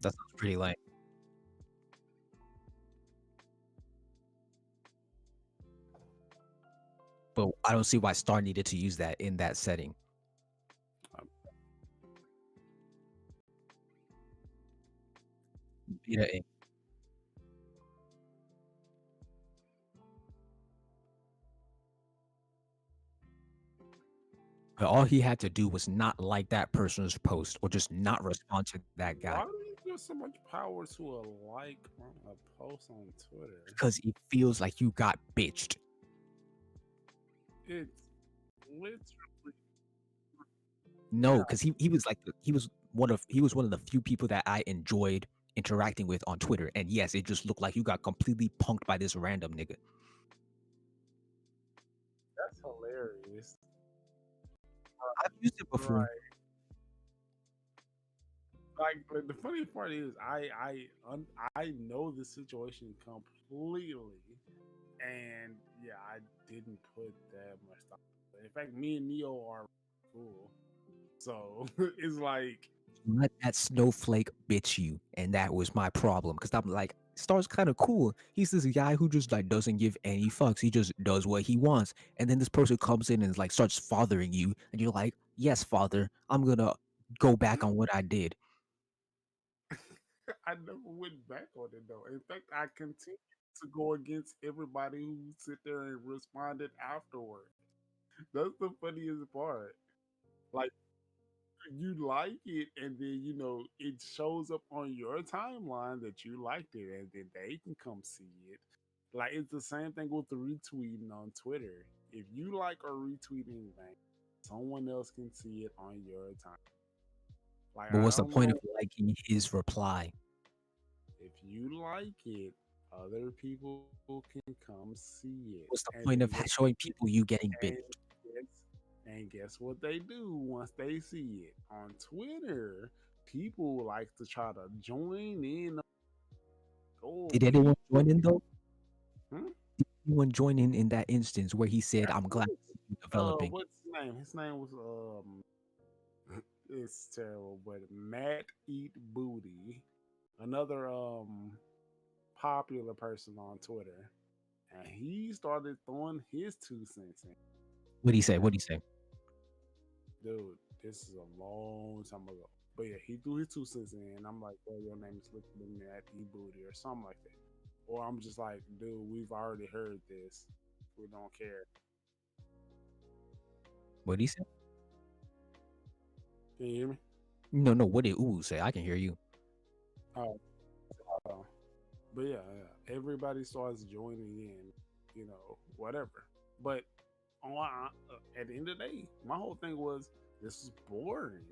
S2: That sounds pretty lame. But I don't see why Star needed to use that in that setting. Yeah, but all he had to do was not like that person's post or just not respond to that guy
S1: Why do you give so much power to a like on a post on Twitter?
S2: because it feels like you got bitched.
S1: It's literally
S2: No, because he was like he was one of the few people that I enjoyed interacting with on Twitter. And yes, it just looked like you got completely punked by this random nigga.
S1: that's hilarious.
S2: I've used it before.
S1: Right. Like the funny part is, I know the situation completely, and yeah, I didn't put that much thought. In fact, me and Neo are cool, so it's like
S2: Let that snowflake bitch you, and that was my problem. Because I'm like, Star's kind of cool. He's this guy who just like doesn't give any fucks. He just does what he wants. And then this person comes in and like starts fathering you, and you're like, yes, father, I'm gonna go back on what I did.
S1: I never went back on it though. In fact, I continued to go against everybody who sit there and responded afterward. That's the funniest part. Like you like it, and then it shows up on your timeline that you liked it, and then they can come see it. Like it's the same thing with the retweeting on Twitter. If you like or retweet anything, someone else can see it on your time. Like
S2: But
S1: I
S2: what's the
S1: don't
S2: point
S1: know
S2: of liking his reply?
S1: if you like it, other people can come see it,
S2: What's the
S1: and
S2: point
S1: then
S2: of showing
S1: guess,
S2: people you getting
S1: and
S2: bitched?
S1: guess, and guess what they do once they see it on Twitter? People like to try to join in. Oh,
S2: Did anyone
S1: retweet.
S2: join in though?
S1: Hmm?
S2: Anyone join in that instance where he said,
S1: At
S2: "I'm glad
S1: first,
S2: to see you developing"?
S1: what's his name? His name was it's terrible, but Matt Eat Booty, another popular person on Twitter, and he started throwing his 2 cents in.
S2: What do you say?
S1: And
S2: What do you say?
S1: dude, this is a long time ago. But yeah, he threw his 2 cents in, and I'm like, bro, your name is looking at E Booty or something like that. Or I'm just like, dude, we've already heard this. We don't care.
S2: What do you say?
S1: Can you hear me?
S2: No, no. What did Uwu say? I can hear you.
S1: Oh, but yeah, everybody starts joining in, whatever. But at the end of the day, my whole thing was this is boring.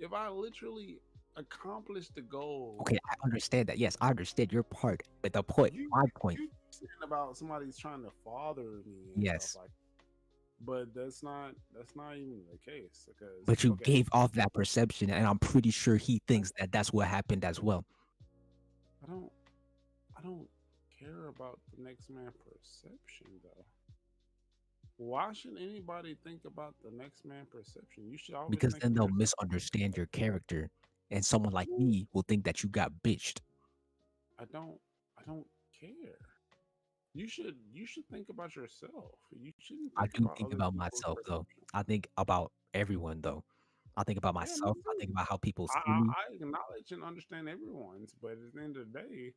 S1: If I literally accomplished the goal,
S2: Okay, I understand that. Yes, I understand your part. But the point,
S1: you
S2: my point,
S1: you saying about somebody's trying to father me and stuff
S2: yes.
S1: like, but that's not even the case because
S2: But you
S1: okay,
S2: gave off that perception, and I'm pretty sure he thinks that that's what happened as well.
S1: I don't I don't care about the next man perception though. Why should anybody think about the next man perception? You should always
S2: Because
S1: think
S2: then
S1: of
S2: they'll
S1: yourself.
S2: misunderstand your character, and someone like me will think that you got bitched.
S1: I don't I don't care. You should think about yourself. You shouldn't
S2: I
S1: think
S2: do
S1: about
S2: think
S1: other
S2: about
S1: people's
S2: myself though.
S1: perception.
S2: I think about everyone though. I think about
S1: Yeah, me
S2: myself. I
S1: too.
S2: think about how people
S1: I,
S2: see me.
S1: I, I acknowledge and understand everyone's, but at the end of the day,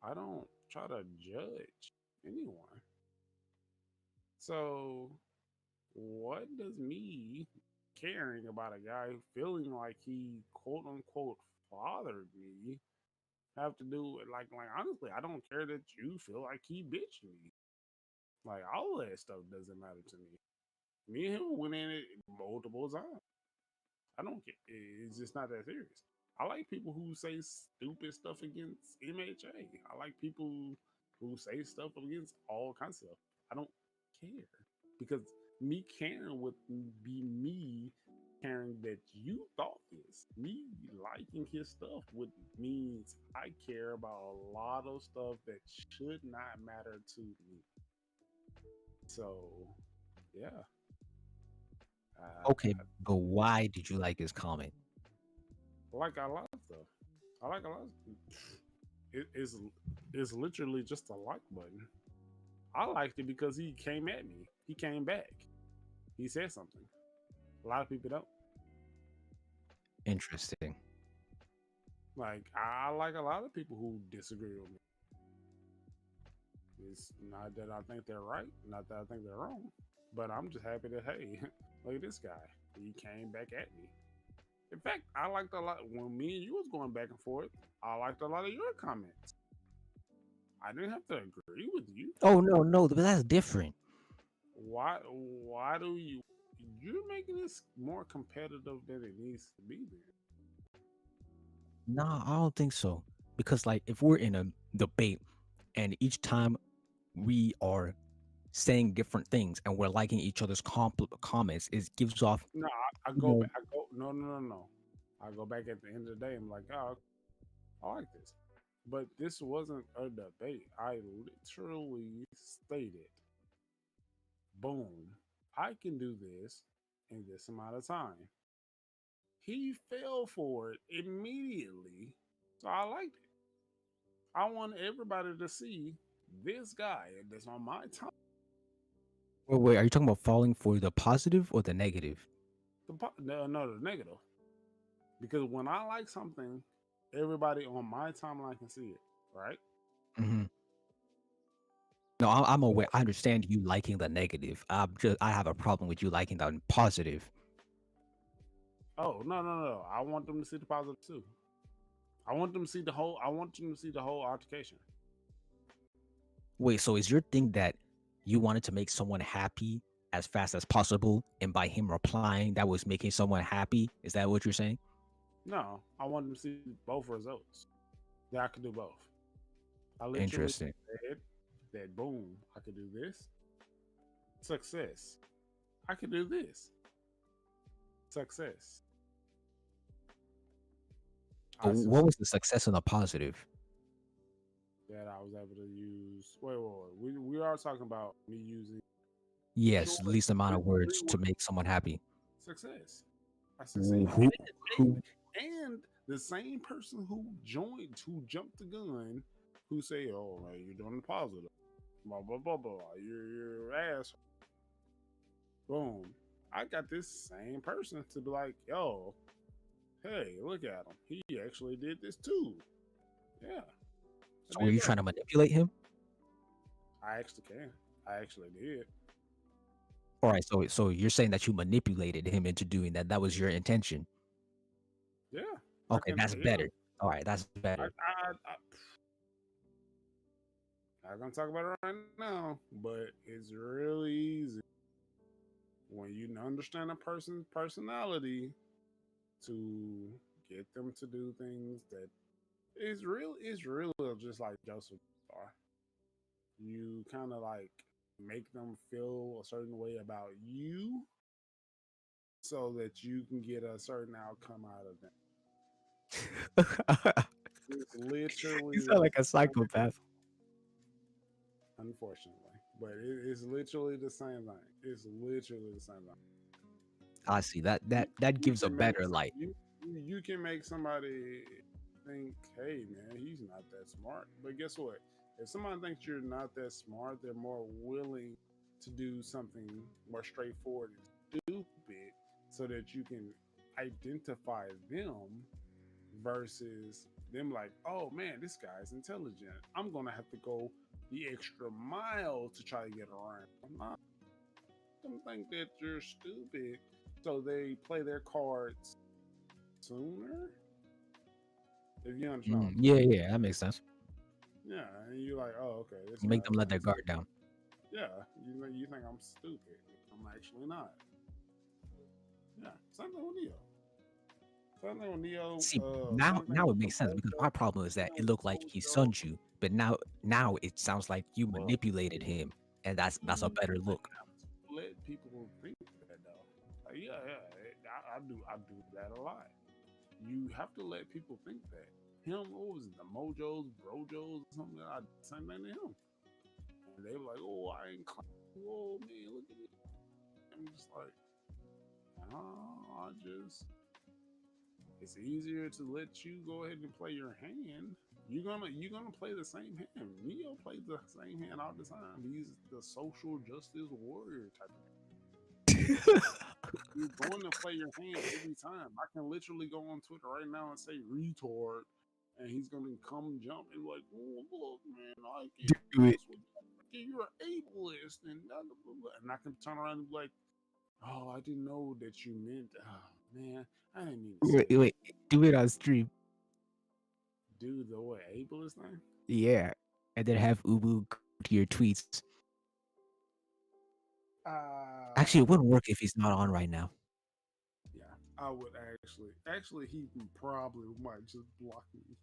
S1: I don't try to judge anyone. So what does me caring about a guy feeling like he quote unquote fathered me have to do with like honestly, I don't care that you feel like he bitched me. Like all of that stuff doesn't matter to me. Me and him went in it multiple times. I don't care. It's just not that serious. I like people who say stupid stuff against MHA. I like people who say stuff against all kinds of stuff. I don't care because me caring would be me caring that you thought this. Me liking his stuff would means I care about a lot of stuff that should not matter to me. So, yeah,
S2: Okay,
S1: I
S2: but why did you like his comment?
S1: like a lot of stuff. I like a lot. It's literally just a like button. I liked it because he came at me. He came back. He said something. A lot of people don't.
S2: Interesting.
S1: Like I like a lot of people who disagree with me. It's not that I think they're right, not that I think they're wrong, but I'm just happy that hey, look at this guy. He came back at me. In fact, I liked a lot when me and you was going back and forth. I liked a lot of your comments. I didn't have to agree with you.
S2: Oh no, but that's different.
S1: Why do you you're making this more competitive than it needs to be then?
S2: Nah, I don't think so. Because like if we're in a debate and each time we are saying different things and we're liking each other's comments, it gives off,
S1: No, I
S2: you
S1: go
S2: know,
S1: back. I go no. I go back at the end of the day. I'm like, oh, I like this, but this wasn't a debate. I literally stated, boom, I can do this in this amount of time. He fell for it immediately, so I liked it. I want everybody to see this guy that's on my time.
S2: wait, are you talking about falling for the positive or the negative?
S1: No, the negative. Because when I like something, everybody on my timeline can see it, right?
S2: Hmm. No, I'm aware. I understand you liking the negative. I have a problem with you liking the positive.
S1: Oh no! I want them to see the positive too. I want them to see the whole. I want them to see the whole altercation.
S2: Wait, so is your thing that you wanted to make someone happy as fast as possible, and by him replying, that was making someone happy? Is that what you're saying?
S1: No, I want them to see both results. That I could do both. I literally
S2: Interesting.
S1: said that. Boom! I could do this. Success. I could do this. Success.
S2: But
S1: I
S2: what
S1: succeed
S2: was the success in the positive?
S1: that I was able to use. Wait. We are talking about me using
S2: Yes,
S1: short,
S2: least amount of
S1: three
S2: words to
S1: words.
S2: make someone happy.
S1: Success. I
S2: Who,
S1: succeeded.
S2: who?
S1: And the same person who jumped the gun, who say, "Oh, man, you're doing the positive, blah blah blah blah, you're ass." Boom. I got this same person to be like, "Yo, hey, look at him. He actually did this too." Yeah, I
S2: So were
S1: did
S2: you
S1: both.
S2: trying to manipulate him?
S1: I actually can. I actually did.
S2: All right, so you're saying that you manipulated him into doing that. That was your intention.
S1: Yeah, I
S2: Okay,
S1: can.
S2: that's
S1: Yeah,
S2: better. All right, that's better.
S1: I not gonna talk about it right now, but it's really easy when you understand a person's personality to get them to do things that is really just like Joseph Star. You kind of like make them feel a certain way about you so that you can get a certain outcome out of them. It's literally
S2: You
S1: the
S2: sound like a
S1: same,
S2: psychopath.
S1: unfortunately, but it's literally the same thing. It's literally the same thing.
S2: I see that
S1: You,
S2: that
S1: you
S2: gives a
S1: can make
S2: better light.
S1: you can make somebody think, hey man, he's not that smart. But guess what? If somebody thinks you're not that smart, they're more willing to do something more straightforward and stupid so that you can identify them versus them like, oh man, this guy's intelligent. I'm gonna have to go the extra mile to try to get around. Not them think that you're stupid, so they play their cards sooner. If you understand what I'm saying.
S2: Yeah, that makes sense.
S1: Yeah, and you're like, oh, okay, this
S2: You make
S1: guy
S2: them let their
S1: thinks,
S2: guard down.
S1: yeah, you think I'm stupid. I'm actually not. Yeah, something with you. Sunday with Neo.
S2: See,
S1: Sunday
S2: now it
S1: with the
S2: makes sense because
S1: Mojo.
S2: my problem is that
S1: Sunday
S2: it
S1: with
S2: looked like he
S1: Mojo.
S2: sunned you, but now it sounds like you
S1: Well,
S2: manipulated him, and that's a
S1: you
S2: better look.
S1: have to let people think that though. I do that a lot. You have to let people think that. Him, what was it, the Mojos, Brojos, or something? I same thing to him, and they were like, "Oh, I ain't climbing. Oh man, look at me." I'm just like, no, it's easier to let you go ahead and play your hand. You're gonna play the same hand. Neo plays the same hand all the time. He's the social justice warrior type of you're going to play your hand every time. I can literally go on Twitter right now and say retard, and he's gonna come jump and be like, "Oh look, man, I get
S2: Do it.
S1: this with you're ableist," and blah, blah, blah. And I can turn around and be like, "Oh, I didn't know that you meant. Oh man, I didn't mean to say that."
S2: Wait, do it on stream.
S1: Do the what ableist thing?
S2: Yeah, and then have Ubu go to your tweets. Actually, it wouldn't work if he's not on right now.
S1: Yeah, I would actually. Actually, he probably might just block me.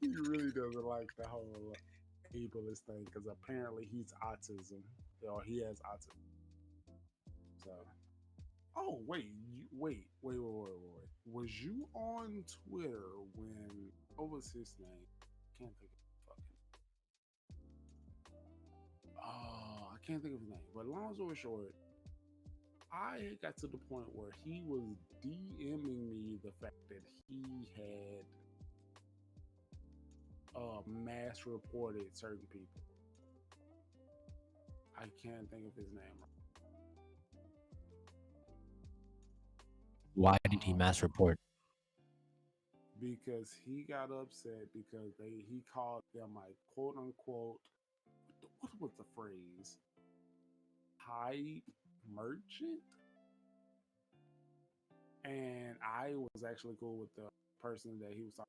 S1: He really doesn't like the whole ableist thing because apparently he's autism or he has autism. So, oh wait. Was you on Twitter when what was his name? Can't think of fucking. Oh, I can't think of his name. But long story short, I got to the point where he was DMing me the fact that he had mass reported certain people. I can't think of his name.
S2: Why did he mass report?
S1: Because he got upset because he called them like quote unquote what was the phrase? Hype merchant? And I was actually cool with the person that he was talking.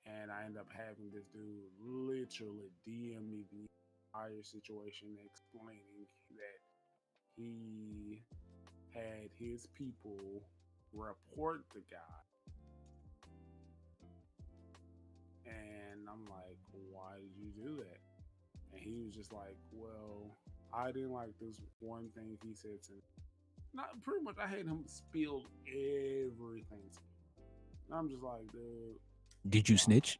S1: And I ended up having this dude literally DM me the entire situation, explaining that he had his people report the guy. And I'm like, why did you do that? And he was just like, well, I didn't like this one thing he said to me. Not pretty much, I had him spill everything to me. And I'm just like, dude.
S2: Did you snitch?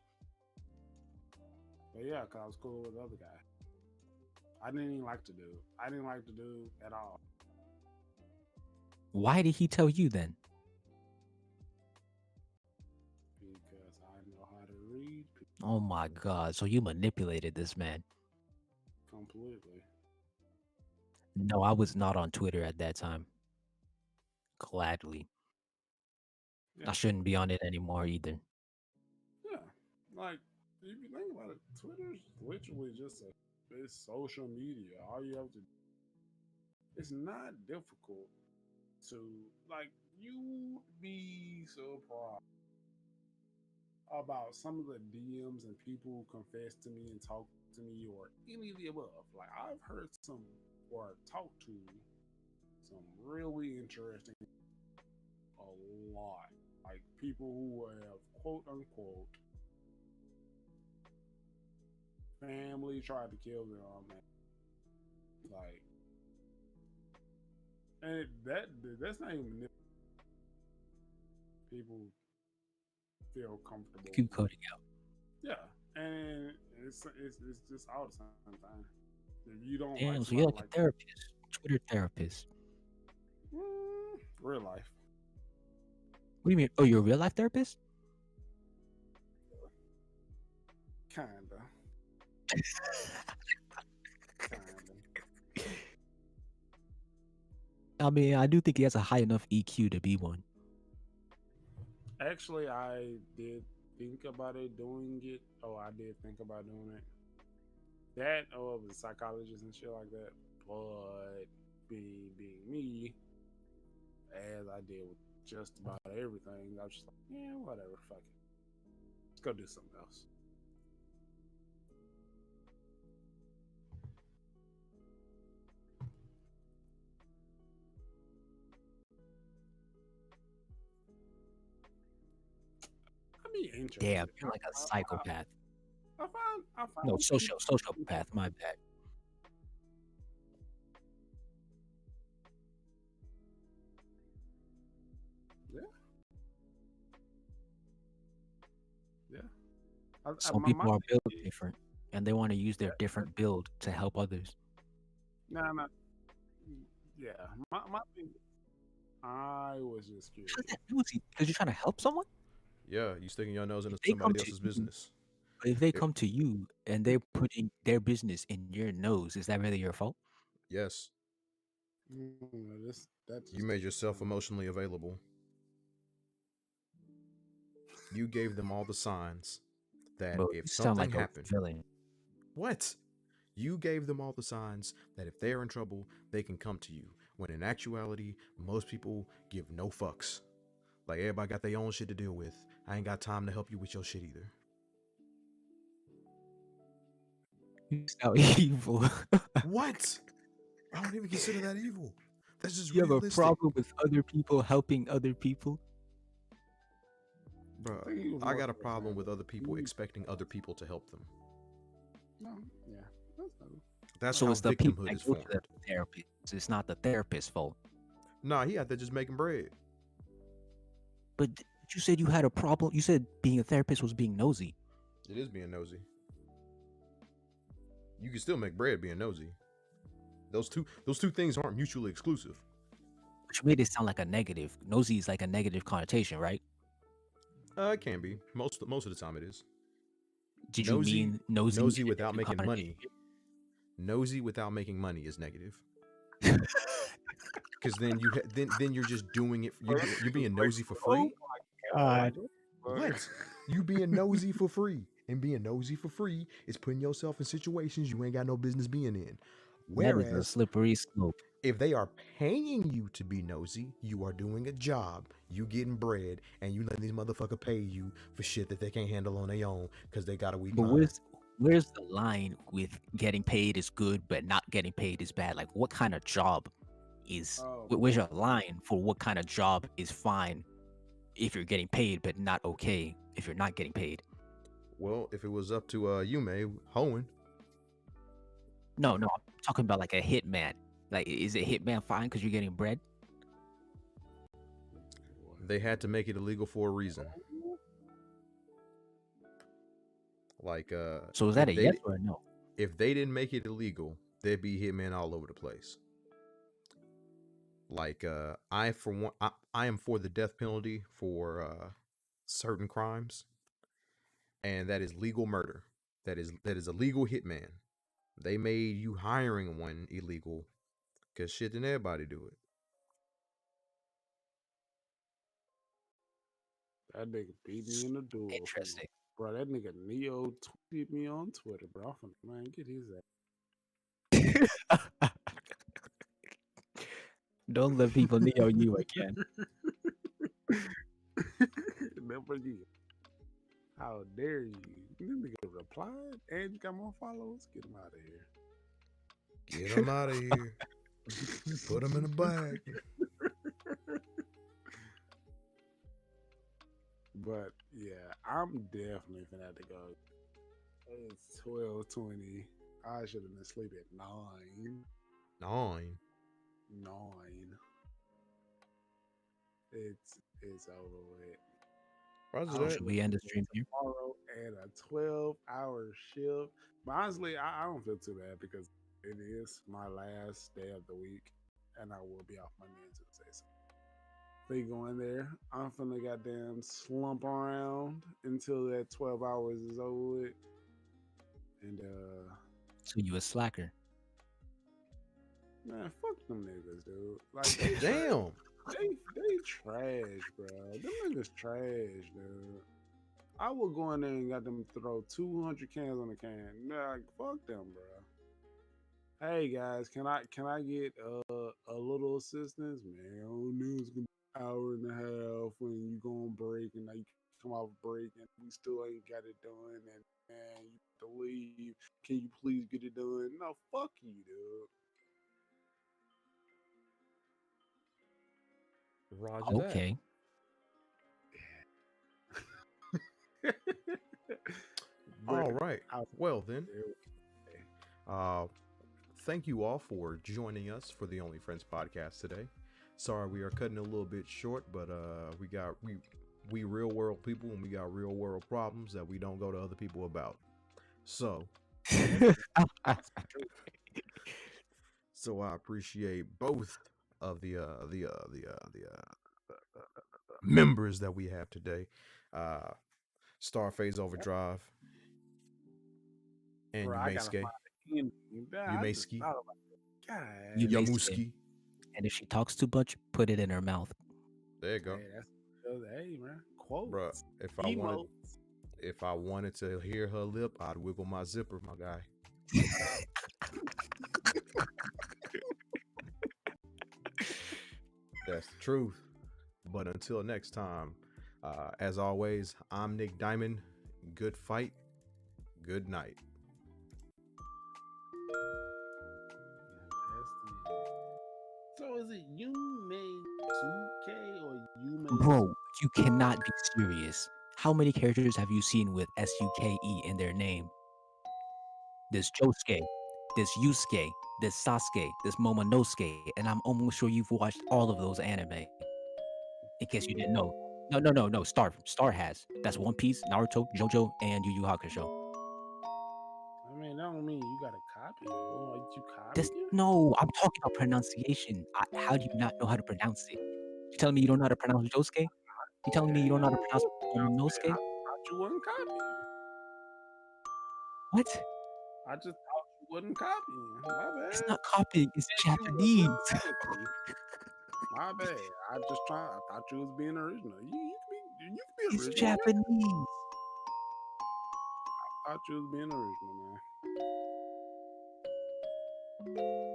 S1: But yeah, because I was cool with the other guy. I didn't even like the dude. I didn't like the dude at all.
S2: Why did he tell you then?
S1: Because I know how to read people.
S2: Oh my god, so you manipulated this man.
S1: Completely.
S2: No, I was not on Twitter at that time. Gladly.
S1: Yeah.
S2: I shouldn't be on it anymore either.
S1: Yeah. Like, if you think about it, Twitter's literally just it's social media. All you have to it's not difficult to like you be surprised about some of the DMs and people who confess to me and talk to me or any of the above. Like I've heard some or talked to some really interesting a lot. Like people who have quote unquote family tried to kill them, man. Like, and that's not even people feel comfortable.
S2: Keep coding out.
S1: Yeah, and it's just all the same thing. If you don't
S2: Damn,
S1: like
S2: so you're
S1: somebody
S2: like
S1: like
S2: a therapist, Twitter therapist.
S1: real life,
S2: What do you mean? Oh, you're a real life therapist?
S1: kinda.
S2: I mean, I do think he has a high enough EQ to be one.
S1: Actually, I did think about it doing it. Oh, I did think about doing it. That or was a psychologist and shit like that. But being me, as I did with just about everything, I was just like, yeah, whatever, fuck it. Let's go do something else. be interesting.
S2: Damn, you're like a psychopath.
S1: I find
S2: No, sociopath. My bad.
S1: Yeah. Yeah.
S2: Some people are built different, and they want to use their different build to help others.
S1: Nah, nah. Yeah. My thing. I was just curious.
S2: Because you're trying to help someone.
S3: Yeah, you sticking your nose into
S2: If they come
S3: somebody
S2: to
S3: else's
S2: you-
S3: business.
S2: If they come to you and they're putting their business in your nose, is that really your fault?
S3: Yes,
S1: That
S3: you
S1: just
S3: made yourself emotionally available. You gave them all the signs that
S2: Bro,
S3: if
S2: you sound
S3: something
S2: like a
S3: happened,
S2: villain.
S3: what? You gave them all the signs that if they're in trouble, they can come to you. When in actuality, most people give no fucks. Like everybody got their own shit to deal with. I ain't got time to help you with your shit either.
S2: You sound evil.
S3: What? I don't even consider that evil. That's just
S2: You have a
S3: realistic.
S2: problem with other people helping other people?
S3: Bruh, I got a problem with other people expecting other people to help them.
S1: No, yeah.
S3: That's
S2: So
S3: how
S2: it's the people
S3: victimhood
S2: that
S3: is
S2: go to
S3: formed.
S2: the therapist. It's not the therapist's fault.
S3: Nah, he out there just making bread.
S2: But you said you had a problem. You said being a therapist was being nosy.
S3: It is being nosy. You can still make bread being nosy. Those two things aren't mutually exclusive.
S2: But you made it sound like a negative. Nosy is like a negative connotation, right?
S3: It can be. Most of the time it is.
S2: Did you mean nosy?
S3: Nosy without making money. Nosy without making money is negative. Because then then you're just doing it. You're being nosy for free.
S2: God.
S3: What? You being nosy for free. And being nosy for free is putting yourself in situations you ain't got no business being in.
S2: That is a
S3: Whereas,
S2: slippery slope.
S3: if they are paying you to be nosy, you are doing a job, you getting bread, and you letting these motherfuckers pay you for shit that they can't handle on their own because they got a weak
S2: But
S3: mind.
S2: where's the line with getting paid is good, but not getting paid is bad? Like, what kind of job is? Where's your line for what kind of job is fine if you're getting paid, but not okay if you're not getting paid?
S3: Well, if it was up to Yume hoeing,
S2: No, I'm talking about like a hitman. Like, is a hitman fine because you're getting bread?
S3: they had to make it illegal for a reason. Like,
S2: So is that a yes or a no?
S3: If they didn't make it illegal, there'd be hitmen all over the place. Like, I am for the death penalty for certain crimes, and that is legal murder. That is a legal hitman. They made you hiring one illegal because shit, didn't everybody do it?
S1: That nigga beat me in the duel.
S2: Interesting.
S1: Bro, that nigga Neo tweeted me on Twitter, bro. Man, get his ass.
S2: Don't let people Neo you again.
S1: Never again. How dare you? This nigga replied and you got more followers? Get him out of here.
S3: Get them out of here. Put them in a bag.
S1: But yeah, I'm definitely finna have to go. It's 12:20. I should have been asleep at 9.
S3: 9.
S1: 9. It's over with.
S3: Roger
S2: So
S3: that.
S2: should we end the stream here?
S1: Tomorrow at a 12-hour shift. But honestly, I don't feel too bad because it is my last day of the week, and I will be off Monday and Tuesday. So we go in there. I'm finna goddamn slump around until that 12 hours is over with. And
S2: So you a slacker?
S1: man, fuck them niggas, dude. Like they
S3: Damn.
S1: they trash, bro. Them niggas trash, dude. I will go in there and got them throw 200 cans on the can. Nah, like, fuck them, bro. Hey guys, can I get a little assistance? Man, I don't know, it's gonna be an hour and a half when you go on break and now you come off break and we still ain't got it done and man, you have to leave. Can you please get it done? No, fuck you, dude.
S3: Roger
S2: Okay.
S3: All right.
S1: I-
S3: Well then, uh, thank you all for joining us for the Only Friends podcast today. Sorry we are cutting a little bit short, but we real world people and we got real world problems that we don't go to other people about. So so I appreciate both of the members that we have today. Uh Starface Overdrive and
S1: Bro, I gotta
S3: Yumesuke.
S1: find the ending. I just
S3: Yumesuke.
S1: thought about it. God,
S2: You- Yumesuke.
S3: Yamuski.
S2: And if she talks too much, put it in her mouth.
S3: There you go.
S1: hey, hey, man, quotes,
S3: Bruh,
S1: emotes.
S3: if I wanted to hear her lip, I'd wiggle my zipper, my guy. That's the truth. But until next time, as always, I'm Nick Diamond. Good fight. Good night.
S1: So is it Yumesuke or Yume?
S2: Bro, you cannot be serious. How many characters have you seen with SUKE in their name? There's Josuke, there's Yusuke, there's Sasuke, there's Momonosuke, and I'm almost sure you've watched all of those anime. In case you didn't know. No. Star has. That's One Piece, Naruto, JoJo, and Yu Yu Hakusho.
S1: I mean, that don't mean you gotta copy it. Like you copy
S2: This,
S1: it?
S2: no, I'm talking about pronunciation. How do you not know how to pronounce it? You telling me you don't know how to pronounce Josuke? You telling me you don't know how to pronounce Momonosuke?
S1: I thought you wasn't copying.
S2: What?
S1: I just thought you wasn't copying. My bad.
S2: It's not copying. It's
S1: You was
S2: Japanese.
S1: originality. My bad. I thought you was being original. You can be
S2: It's
S1: original.
S2: Japanese.
S1: I thought you was being original, man.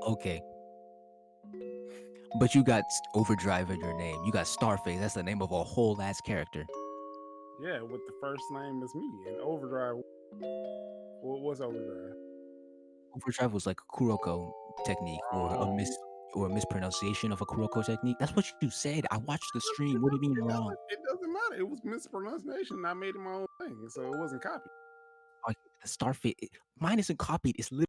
S2: Okay. But you got Overdrive in your name. You got Starface. That's the name of a whole ass character.
S1: Yeah, with the first name is me. And Overdrive. What's Overdrive?
S2: Overdrive was like a Kuroko technique or a mispronunciation of a Kuroko technique. That's what you said. I watched the stream. What do you mean wrong?
S1: It doesn't matter. It was mispronunciation. I made it my own thing, so it wasn't copied.
S2: Like, Starface, mine isn't copied. It's literally